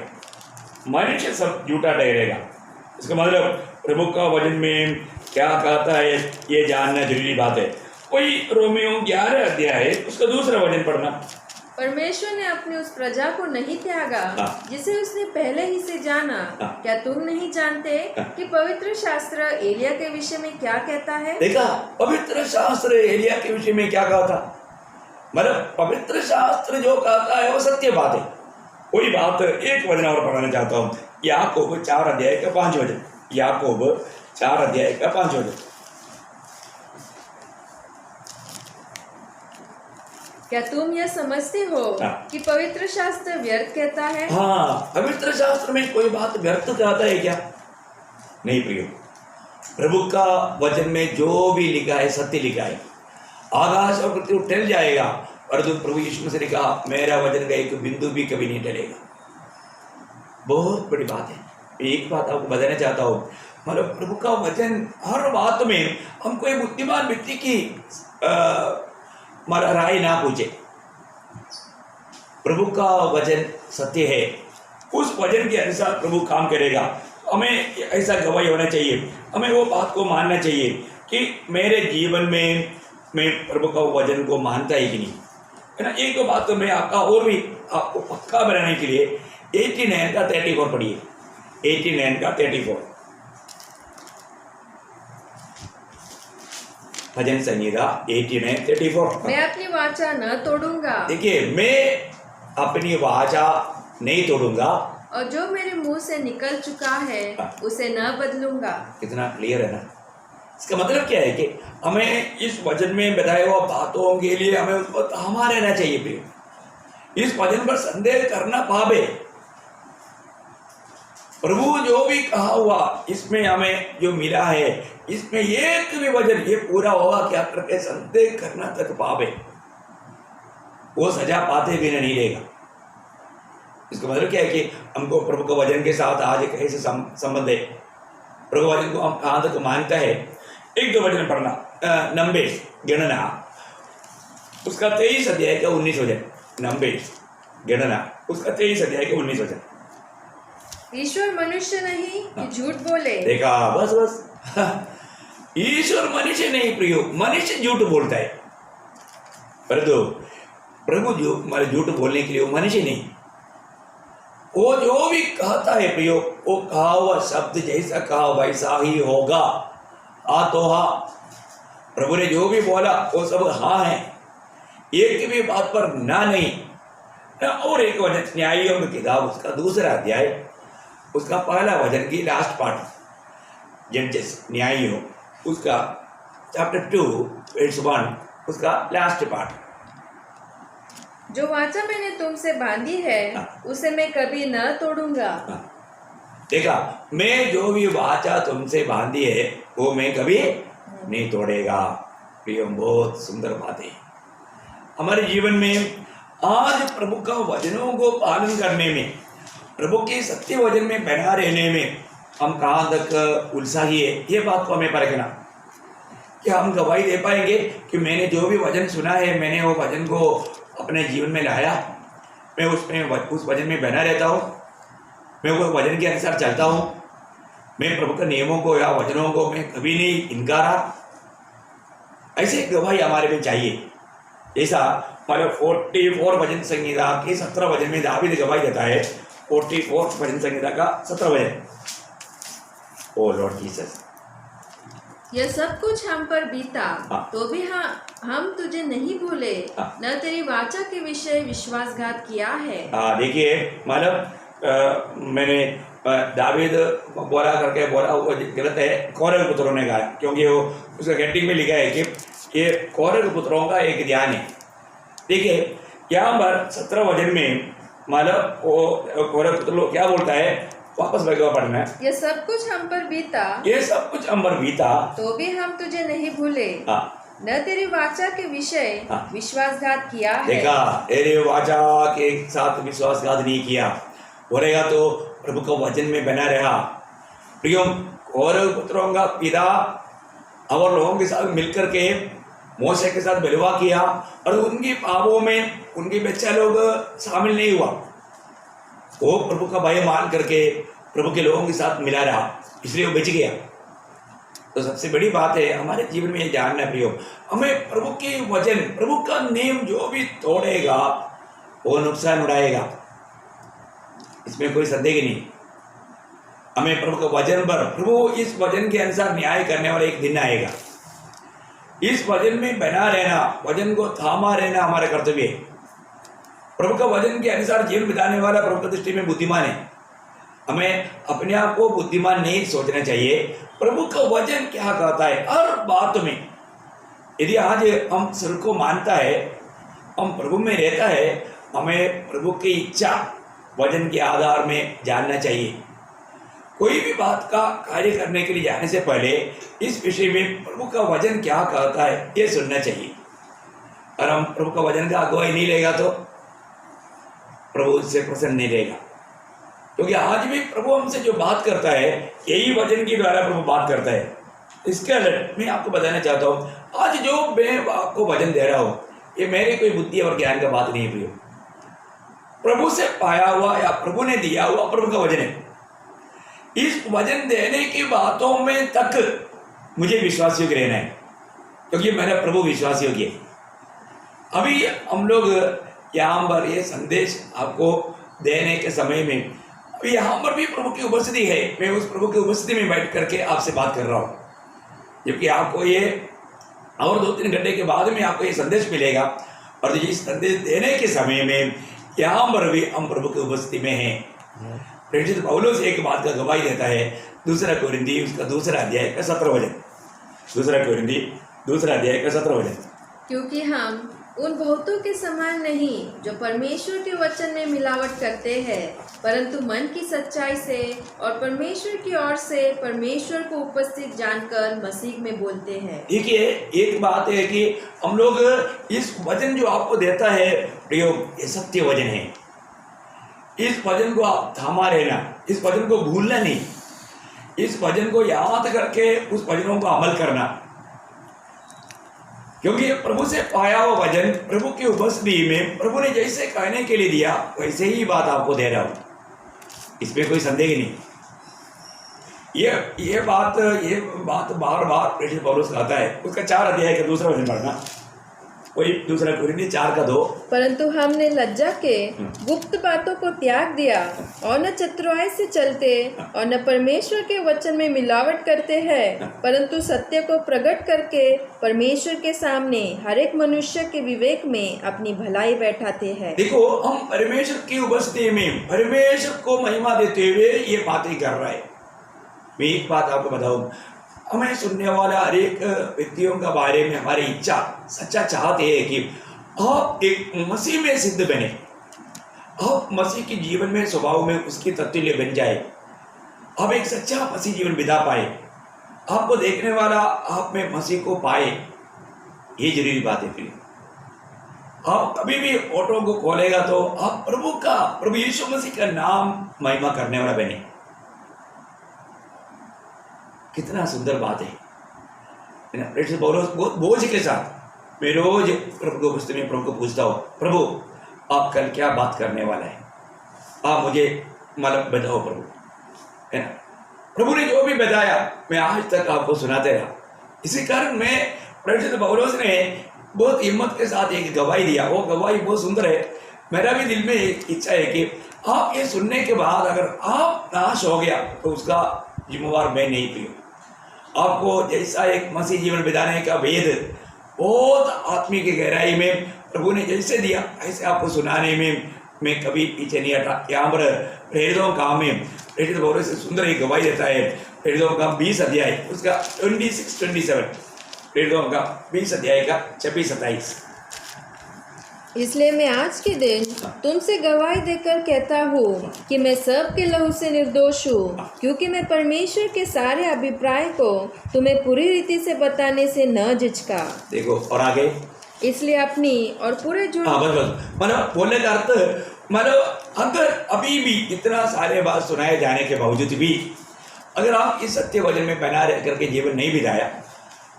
इसका मतलब प्रभु का वचन में क्या कहता है ये जानना जरूरी बात है। कोई रोमियो 11 अध्याय उसका 2 वचन पढ़ना। परमेश्वर ने अपनी उस प्रजा को नहीं त्यागा जिसे उसने पहले ही से जाना। क्या तुम नहीं जानते कि पवित्र शास्त्र एलिया के विषय में क्या कहता है? देखा, पवित्र शास्त्र एलिया के विषय में क्या कहता, मतलब पवित्र शास्त्र जो कहता है वो सत्य बात है। कोई बात एक वचन और पढ़ाना चाहता हूँ। याकूब 4 अध्याय का 5 वचन। याकूब 4 अध्याय का 5 वचन। क्या तुम यह समझते हो कि पवित्र शास्त्र व्यर्थ कहता है? हाँ, पवित्र शास्त्र में कोई बात व्यर्थ कहता है क्या? नहीं प्रियो, प्रभु का वचन में जो भी लिखा है सत्य लिखा है। आकाश और पृथ्वी टल जाएगा और जो प्रभु यीशु ने कहा मेरा वचन का एक बिंदु भी कभी नहीं टलेगा। बहुत बड़ी बात है। एक बात आपको बताना चाहता हूँ, मतलब प्रभु का वचन हर बात में हम कोई बुद्धिमान व्यक्ति की हमारा राय ना पूछे। प्रभु का वचन सत्य है, उस वचन के अनुसार प्रभु काम करेगा। हमें ऐसा गवाही होना चाहिए, हमें वो बात को मानना चाहिए कि मेरे जीवन में मैं प्रभु का वचन को मानता ही कि नहीं, है ना। एक दो बात तो मैं आपका और भी आपको पक्का बनाने के लिए 89 का 34 पढ़िए। 89 का 34 भजन संहिता 89:34। मैं अपनी वाचा न तोड़ूंगा। देखिए, मैं अपनी वाचा नहीं तोड़ूंगा और जो मेरे मुंह से निकल चुका है उसे न बदलूंगा। कितना क्लियर है ना। इसका मतलब क्या है कि हमें इस वचन में बताए हुआ बातों के लिए हमें उस पर थामा रहना चाहिए। इस वचन पर संदेह करना पाप है। प्रभु जो भी कहा हुआ इसमें हमें जो मिला है, इसमें एक भी वचन ये पूरा होगा क्या करके संदेह करना तक पावे, वो सजा पाते बिना नहीं रहेगा। इसका मतलब क्या है कि हमको प्रभु के वचन के साथ आज कैसे संबंध है, प्रभु वचन को हम कहाँ तक मानता है। एक दो वचन पढ़ना, नंबर्स गणना उसका 23 अध्याय का 19 वचन, नंबर्स गणना उसका 23 अध्याय के 19 वचन। ईश्वर मनुष्य नहीं कि झूठ बोले। देखा, बस बस ईश्वर मनुष्य नहीं प्रियो, मनुष्य झूठ बोलता है, परंतु प्रभु झूठ बोलने के लिए वो मनुष्य नहीं। वो जो भी कहता है प्रियो, वो कहा हुआ शब्द जैसा कहा वैसा ही होगा। हाँ तो हाँ, प्रभु ने जो भी बोला वो सब हाँ है, एक भी बात पर ना नहीं। और एक वचन न्यायियों की किताब उसका 2 अध्याय उसका पहला वचन की लास्ट पार्ट, जजेस न्यायियों उसका चैप्टर 2 वर्स 1 उसका लास्ट पार्ट। जो वाचा मैंने तुमसे बांधी है उसे मैं कभी न तोड़ूंगा। देखा, मैं जो भी वाचा तुमसे बांधी है वो मैं कभी नहीं तोड़ेगा। प्रियो, बहुत सुंदर बात है हमारे जीवन में। आज प्रभु का वचनों को पालन करने में, प्रभु के सत्य वचन में बना रहने में हम कहाँ तक उत्साही है, ये बात को हमें परखना। क्या हम गवाही दे पाएंगे कि मैंने जो भी वचन सुना है, मैंने वो वचन को अपने जीवन में लाया, मैं उस वचन में बना रहता हूँ, मैं वो वचन के अनुसार चलता हूँ, मैं प्रभु के नियमों को या वचनों को मैं कभी नहीं इनकारा। ऐसे गवाही हमारे में चाहिए। जैसा हमारे 44 वचन संहिता के 17 वचन में दावीद गवाही देता है, 44 वचन संहिता का 17 वचन, ओ लॉर्ड जीसस, यह सब कुछ हम पर बीता तो भी हम तुझे नहीं भूले, न तेरी वाचा के विषय विश्वासघात किया है। देखिए, मतलब मैंने दावीद बोला करके बोला वो गलत है, कौरव पुत्रों ने गाया, क्योंकि वो उसका कैंटिंग में लिखा है कि ये कौरव पुत्रों का एक ध्यान है। देखिए, यहाँ पर 17 वचन में मतलब वो कौरव पुत्र लोग क्या बोलता है, वापस पढ़ना है। ये सब कुछ हम पर बीता, ये सब कुछ हम पर बीता तो भी हम तुझे नहीं भूले, न तेरी वाचा के विषय विश्वासघात किया है। देखा, तेरे वाचा के साथ विश्वासघात नहीं किया, बोलेगा तो प्रभु का वचन में बना रहा। प्रियो, कौरव पुत्रों का पिता और लोगों के साथ मिलकर के मोशे के साथ बलवा किया और उनके पापों में उनके बच्चा लोग शामिल नहीं हुआ। वो प्रभु का भय मान करके प्रभु के लोगों के साथ मिला रहा, इसलिए वो बच गया। तो सबसे बड़ी बात है हमारे जीवन में ये जानना प्रियो, हमें प्रभु के वचन, प्रभु का नियम जो भी तोड़ेगा वो नुकसान उड़ाएगा, इसमें कोई संदेह नहीं। हमें प्रभु के वचन पर, प्रभु इस वचन के अनुसार न्याय करने वाला एक दिन आएगा। इस वचन में बना रहना, वचन को थामा रहना हमारा कर्तव्य है। प्रभु का वचन के अनुसार जीवन बिताने वाला प्रभु की दृष्टि में बुद्धिमान है। हमें अपने आप को बुद्धिमान नहीं सोचना चाहिए। प्रभु का वचन क्या कहता है हर बात में, यदि आज हम सर को मानता है, हम प्रभु में रहता है, हमें प्रभु की इच्छा वचन के आधार में जानना चाहिए। कोई भी बात का कार्य करने के लिए जाने से पहले इस विषय में प्रभु का वचन क्या कहता है ये सुनना चाहिए। और हम प्रभु का वचन का अगुवाई नहीं लेगा तो प्रभु उससे प्रसन्न नहीं रहेगा, क्योंकि आज भी प्रभु हमसे जो बात करता है यही वचन के द्वारा प्रभु बात करता है। इसके अलग मैं आपको बताना चाहता हूँ, आज जो मैं आपको वचन दे रहा हूँ ये मेरे कोई बुद्धि और ज्ञान का बात नहीं है प्रियो, प्रभु से पाया हुआ या प्रभु ने दिया हुआ प्रभु का वचन है। इस वचन देने की बातों में तक मुझे विश्वास योग्य रहना है, क्योंकि मेरा प्रभु विश्वास योग्य है। अभी हम लोग यहाँ पर ये संदेश आपको देने के समय में अभी यहाँ पर भी प्रभु की उपस्थिति है, मैं उस प्रभु की उपस्थिति में बैठ करके आपसे बात कर रहा हूँ, जबकि आपको ये और 2-3 घंटे के बाद में आपको ये संदेश मिलेगा। और ये संदेश देने के समय में यहाँ पर भी हम प्रभु की उपस्थिति में हैं। प्रेरित पौलुस एक बात का गवाही देता है, 2 कोरिन्थी उसका 2 अध्याय का 17 वचन, 2 कोरिन्थी 2 अध्याय का 17 वचन। क्योंकि हम उन बहुतों के समान नहीं जो परमेश्वर के वचन में मिलावट करते हैं, परंतु मन की सच्चाई से और परमेश्वर की ओर से परमेश्वर को उपस्थित जानकर मसीह में बोलते हैं। देखिए, एक बात है कि हम लोग इस वचन जो आपको देता है प्रयोग, ये सत्य वचन है। इस वचन को आप थामा रहना, इस वचन को भूलना नहीं, इस वचन को याद करके उस वचनों को अमल करना, क्योंकि प्रभु से पाया हुआ वचन प्रभु की उपस्थिति में प्रभु ने जैसे कहने के लिए दिया वैसे ही बात आपको दे रहा हूं, इसमें कोई संदेह नहीं। ये बात बार बार प्रेषित पौलुस कहता है। उसका 4 अध्याय का दूसरा वचन पढ़ना, कोई दूसरा कुरिन्थी 4:2। परंतु हमने लज्जा के गुप्त बातों को त्याग दिया और न चतुराई से चलते और न परमेश्वर के वचन में मिलावट करते हैं, परंतु सत्य को प्रकट करके परमेश्वर के सामने हर एक मनुष्य के विवेक में अपनी भलाई बैठाते हैं। देखो, हम परमेश्वर की उपस्थिति में परमेश्वर को महिमा देते हुए ये बातें कर रहा है। मैं एक बात आपको बताऊं, हमें सुनने वाला हर एक व्यक्तियों के बारे में हमारी इच्छा सच्चा चाहते है कि आप एक मसीह में सिद्ध बने, आप मसीह के जीवन में स्वभाव में उसकी तत्ल्य बन जाए, आप एक सच्चा मसीह जीवन बिता पाए, आपको देखने वाला आप में मसीह को पाए। ये जरूरी बात है। फिर आप कभी भी फोटो को खोलेगा तो आप प्रभु यीशु मसीह का नाम महिमा करने वाला बने। कितना सुंदर बात है। बहुत बोझ के साथ मैं रोज प्रभु को पुस्तक में प्रभु को पूछता हूँ, प्रभु आप कल क्या बात करने वाला है, आप मुझे मतलब बताओ प्रभु, है ना। प्रभु ने जो भी बताया मैं आज तक आपको सुनाते रहा। इसी कारण मैं प्रेषित पौलुस ने बहुत हिम्मत के साथ एक गवाही दिया। वो गवाही बहुत सुंदर है। मेरा भी दिल में एक इच्छा है कि आप ये सुनने के बाद अगर आप नाश हो गया तो उसका जिम्मेवार मैं नहीं पीऊँ। आपको जैसा एक मसीह जीवन बिताने का भेद बहुत आत्मिक गहराई में प्रभु ने जैसे दिया ऐसे आपको सुनाने में मैं कभी पीछे नहीं हटा। यहाँ पर प्रेरितों काम में प्रेरित पौलुस से सुंदर एक गवाही देता है। प्रेरितों का 20 अध्याय उसका 26-27, प्रेरितों का 20 अध्याय का 26-27। इसलिए मैं आज के दिन तुमसे गवाही देकर कहता हूँ कि मैं सब के लहू से निर्दोष हूँ, क्योंकि मैं परमेश्वर के सारे अभिप्राय को तुम्हें पूरी रीति से बताने से न झिझका। देखो और आगे, इसलिए अपनी और पूरे जुड़ बस मतलब बोलने का अर्थ मतलब अगर अभी भी इतना सारे बात सुनाए जाने के बावजूद भी अगर आप इस सत्य वचन में बना रह करके जीवन नहीं बिताया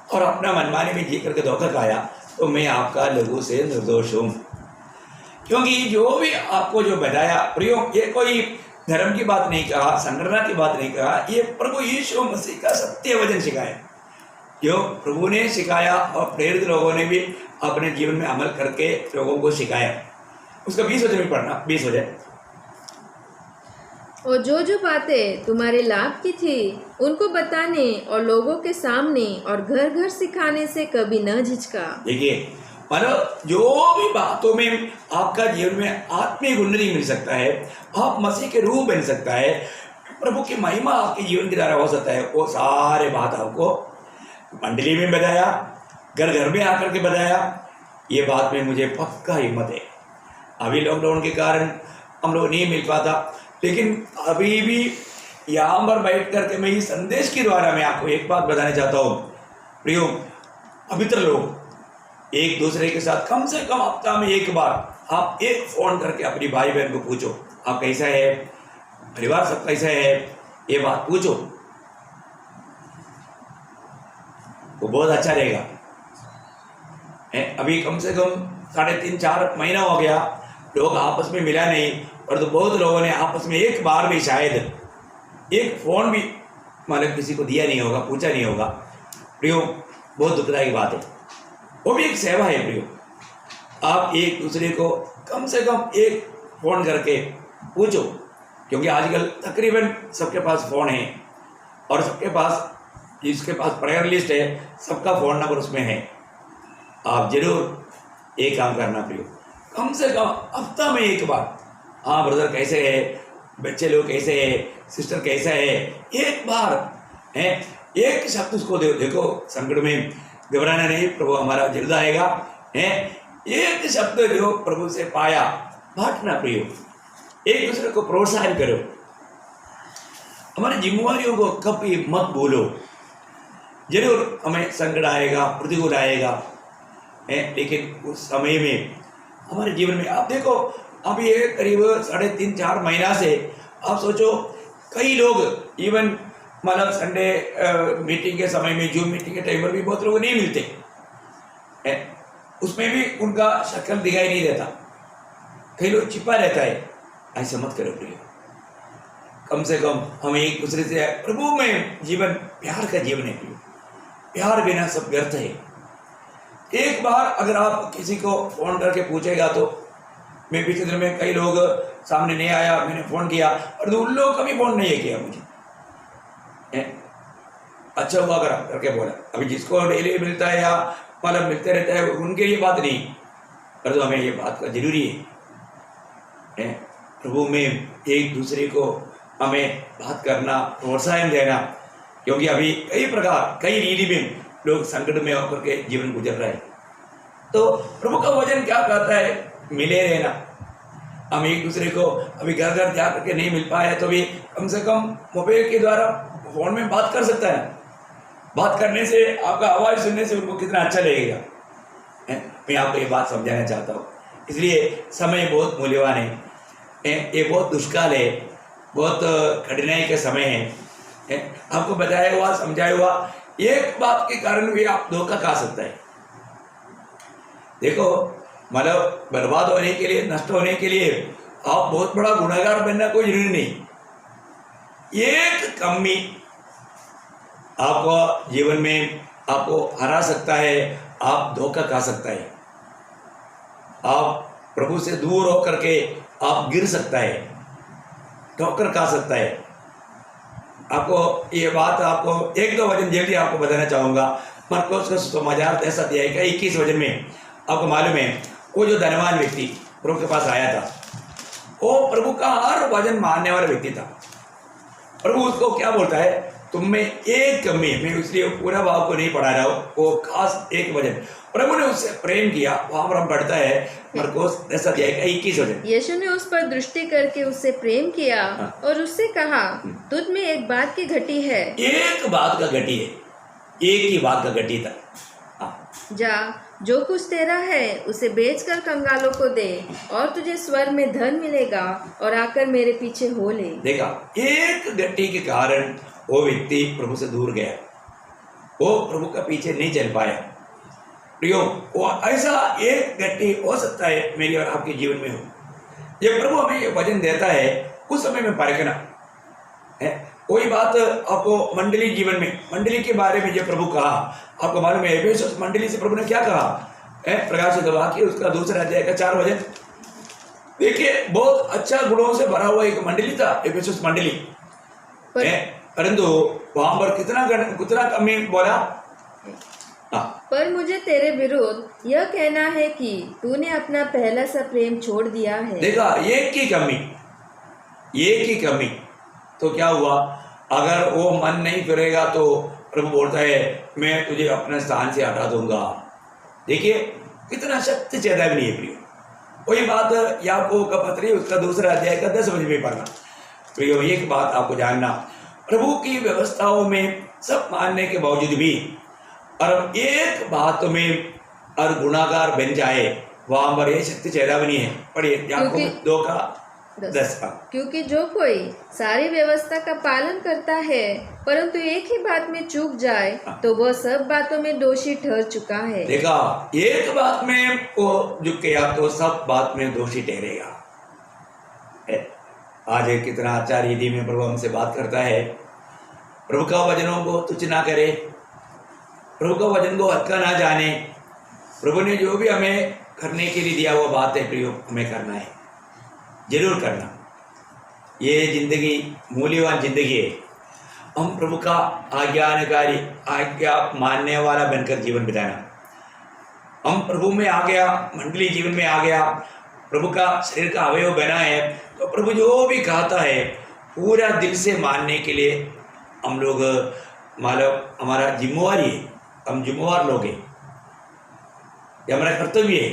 और अपना मनमानी में जी करके धोखा खाया तो मैं आपका लघु से निर्दोष हूँ। क्योंकि जो भी आपको जो बताया प्रयोग, ये कोई धर्म की बात नहीं कहा, संगठना की बात नहीं कहा, ये प्रभु यीशु मसीह का सत्य वचन सिखाया। जो प्रभु ने सिखाया और प्रेरित लोगों ने भी अपने जीवन में अमल करके लोगों को सिखाया। उसका 20 वचन में पढ़ना, 20 वचन। और जो बातें तुम्हारे लाभ की थी उनको बताने और लोगों के सामने और घर घर सिखाने से कभी न झिझका। देखिए मतलब जो भी बातों में आपका जीवन में आत्मिक उन्नति मिल सकता है, आप मसीह के रूप बन सकता है, प्रभु की महिमा आपके जीवन की द्वारा हो सकता है, वो सारे बात आपको मंडली में बताया, घर घर में आकर के बताया। ये बात में मुझे पक्का हिम्मत है। अभी लॉकडाउन के कारण हम लोग नहीं मिल पाता, लेकिन अभी भी यहाँ पर बैठ करके मैं इस संदेश के द्वारा मैं आपको एक बात बताना चाहता हूँ। प्रियो पवित्र लोग एक दूसरे के साथ कम से कम हफ्ता में एक बार आप एक फ़ोन करके अपनी भाई बहन को पूछो, आप कैसा है, परिवार सब कैसा है, ये बात पूछो, वो बहुत अच्छा रहेगा। अभी कम से कम 3.5-4 महीना हो गया, लोग आपस में मिला नहीं, और तो बहुत लोगों ने आपस में एक बार भी शायद एक फ़ोन भी मतलब किसी को दिया नहीं होगा, पूछा नहीं होगा। प्रियो बहुत दुखदायी बात है, वो भी एक सेवा है। प्रियो आप एक दूसरे को कम से कम एक फ़ोन करके पूछो, क्योंकि आजकल तकरीबन सबके पास फ़ोन है और सबके पास जिसके पास प्रेयर लिस्ट है सबका फ़ोन नंबर उसमें है। आप जरूर एक काम करना प्रियो, कम से कम हफ्ता में एक बार, हाँ ब्रदर कैसे है, बच्चे लोग कैसे है, सिस्टर कैसा है, एक बार है एक शब्द उसको देखो संकट में घबराना नहीं, प्रभु हमारा जल्द आएगा है। एक शब्द जो प्रभु से पाया बांटना प्रियो, एक दूसरे को प्रोत्साहन करो। हमारी जिम्मेवारियों को कभी मत भूलो। जरूर हमें संकट आएगा, प्रतिकूल आएगा, लेकिन उस समय में हमारे जीवन में आप देखो, अब ये करीब 3.5-4 महीना से आप सोचो, कई लोग इवन मतलब संडे मीटिंग के समय में, जूम मीटिंग के टाइम पर भी बहुत लोग नहीं मिलते, उसमें भी उनका शक्ल दिखाई नहीं देता, कई लोग छिपा रहता है। ऐसा मत करो प्रिय, कम से कम हमें एक दूसरे से प्रभु में जीवन, प्यार का जीवन है प्रिय। प्यार बिना सब व्यर्थ है। एक बार अगर आप किसी को फोन करके पूछेगा तो, मैं पिछले दिन में कई लोग सामने नहीं आया, मैंने फोन किया और उन लोग कभी फोन नहीं किया मुझे, अच्छा हुआ करके बोला। अभी जिसको डेली मिलता है या मतलब मिलते रहता है उनके लिए बात नहीं, पर तो हमें ये बात का जरूरी है प्रभु में एक दूसरे को हमें बात करना, प्रोत्साहन देना, क्योंकि अभी कई प्रकार, कई रीति में लोग संकट में होकर के जीवन गुजर रहे हैं। तो प्रभु का वचन क्या कहता है, मिले रहना। हम एक दूसरे को अभी घर घर जा करके नहीं मिल पाए तो भी कम से कम मोबाइल के द्वारा, फोन में बात कर सकता है। बात करने से, आपका आवाज़ सुनने से उनको कितना अच्छा लगेगा। मैं आपको ये बात समझाना चाहता हूँ। इसलिए समय बहुत मूल्यवान है, ये बहुत दुष्काल है, बहुत कठिनाई का समय है। आपको बताया हुआ, समझाया हुआ, एक बात के कारण भी आप धोखा खा सकता है। देखो, मतलब बर्बाद होने के लिए, नष्ट होने के लिए आप बहुत बड़ा गुनहगार बनना कोई जरूरी नहीं। एक कमी आपको जीवन में आपको हरा सकता है, आप धोखा खा सकता है, आप प्रभु से दूर होकर के आप गिर सकता है, ठोकर खा सकता है। आपको ये बात, आपको एक दो वचन जल्दी आपको बताना चाहूँगा। मरकुस का सुसमाचार 10 अध्याय का 21 वचन में आपको मालूम है, वो जो धनवान व्यक्ति प्रभु के पास आया था, वो प्रभु का हर वचन मानने वाला व्यक्ति था। प्रभु उसको क्या बोलता है, तुम में एक कमी है। मैं इसलिए पूरा भाव को नहीं पढ़ा रहा हूँ, वो खास एक वचन प्रभु ने उससे प्रेम किया, वहां पर हम पढ़ता है मरकुस 10 अध्याय का 21 वचन। यीशु ने उस पर दृष्टि करके उससे प्रेम किया और उससे कहा, तुझ में एक बात की घटी है। एक बात का घटी है, एक ही बात का घटी था। जा, जो कुछ तेरा है उसे बेचकर कंगालों को दे और तुझे स्वर्ग में धन मिलेगा, और आकर मेरे पीछे हो ले। देखा, एक घटी के कारण वो व्यक्ति प्रभु से दूर गया, वो प्रभु का पीछे नहीं चल पाया। प्रियो, वो ऐसा एक घटी हो सकता है मेरी और आपके जीवन में हो। जब प्रभु हमें ये वचन देता है, उस समय में परखना है। कोई बात आपको मंडली जीवन में, मंडली के बारे में जो प्रभु कहा, आपको मालूम है एफेसुस मंडली से प्रभु ने क्या कहा, प्रकाशित वाक्य उसका 2 अध्याय का 4 वचन। देखिए, बहुत अच्छा गुणों से भरा हुआ एक मंडली था एफेसुस मंडली, परंतु वहां पर कितना कमी बोला। पर मुझे तेरे विरुद्ध यह कहना है कि तूने अपना पहला सा प्रेम छोड़ दिया है। देखा, एक ही कमी। तो क्या हुआ, अगर वो मन नहीं फिरेगा तो प्रभु बोलता है, मैं तुझे अपने स्थान से हटा दूंगा। देखिए, कितना शक्ति चेतावनी है प्रियो। वही बात याकूब का पत्री उसका 2 अध्याय का 10 वचन में पढ़ना। प्रियो, एक बात आपको जानना, प्रभु की व्यवस्थाओं में सब मानने के बावजूद भी और एक बात में और गुनाहगार बन जाए, वहां पर ये शक्ति चेतावनी है। पढ़िए याकूब 2 का 10 का। क्योंकि जो कोई सारी व्यवस्था का पालन करता है परंतु एक ही बात में चूक जाए, तो वह सब बातों में दोषी ठहर चुका है। देखा, एक बात में वो झुक गया तो सब बात में दोषी ठहरेगा। आज कितना अच्छा रीति में प्रभु हमसे बात करता है। प्रभु का वचनों को तुच्छ ना करे, प्रभु का वचन को हल्का ना जाने। प्रभु ने जो भी हमें करने के लिए दिया वो बात है प्रियो, हमें करना है, जरूर करना। ये जिंदगी मूल्यवान जिंदगी है। हम प्रभु का आज्ञाकारी, आज्ञा मानने वाला बनकर जीवन बिताना। हम प्रभु में आ गया, मंडली जीवन में आ गया, प्रभु का शरीर का अवयव बना है, तो प्रभु जो भी कहता है पूरा दिल से मानने के लिए हम लोग, मतलब हमारा जिम्मेवारी है, हम जिम्मेवार लोग हैं, ये हमारा कर्तव्य है।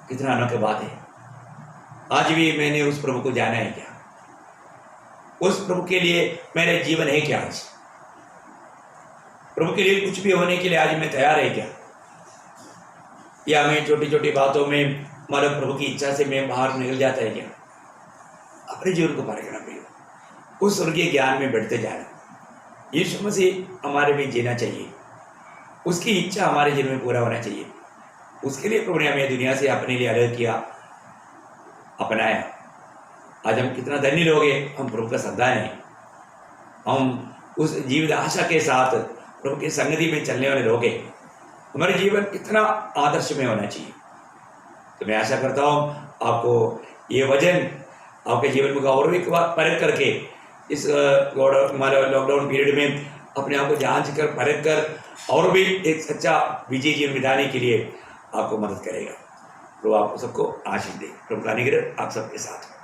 कितना अनोखी बात है। आज भी मैंने उस प्रभु को जाना है क्या? उस प्रभु के लिए मेरा जीवन है क्या? आज प्रभु के लिए कुछ भी होने के लिए आज मैं तैयार है क्या? या मैं छोटी छोटी बातों में मतलब प्रभु की इच्छा से मैं बाहर निकल जाता है क्या? अपने जीवन को परखना प्रिय, उस स्वर्गीय ज्ञान में बढ़ते जाना। यीशु मसीह हमारे में जीना चाहिए, उसकी इच्छा हमारे जीवन में पूरा होना चाहिए। उसके लिए प्रभु ने हमें दुनिया से अपने लिए अलग किया, अपनाया। आज हम कितना धन्य लोग हैं, हम प्रभु का संतान हैं। हम उस जीवित आशा के साथ प्रभु की संगति में चलने वाले लोग हैं। हमारे जीवन कितना आदर्श में होना चाहिए। तो मैं आशा करता हूँ आपको ये वचन आपके जीवन में और एक बार परख करके इस लॉकडाउन पीरियड में अपने आप को जांच कर परख कर और भी एक सच्चा विजय जीवन बिताने के लिए आपको मदद करेगा। प्रभु आपको सबको आशीष दे। प्रभु का अनुग्रह आप सबके साथ।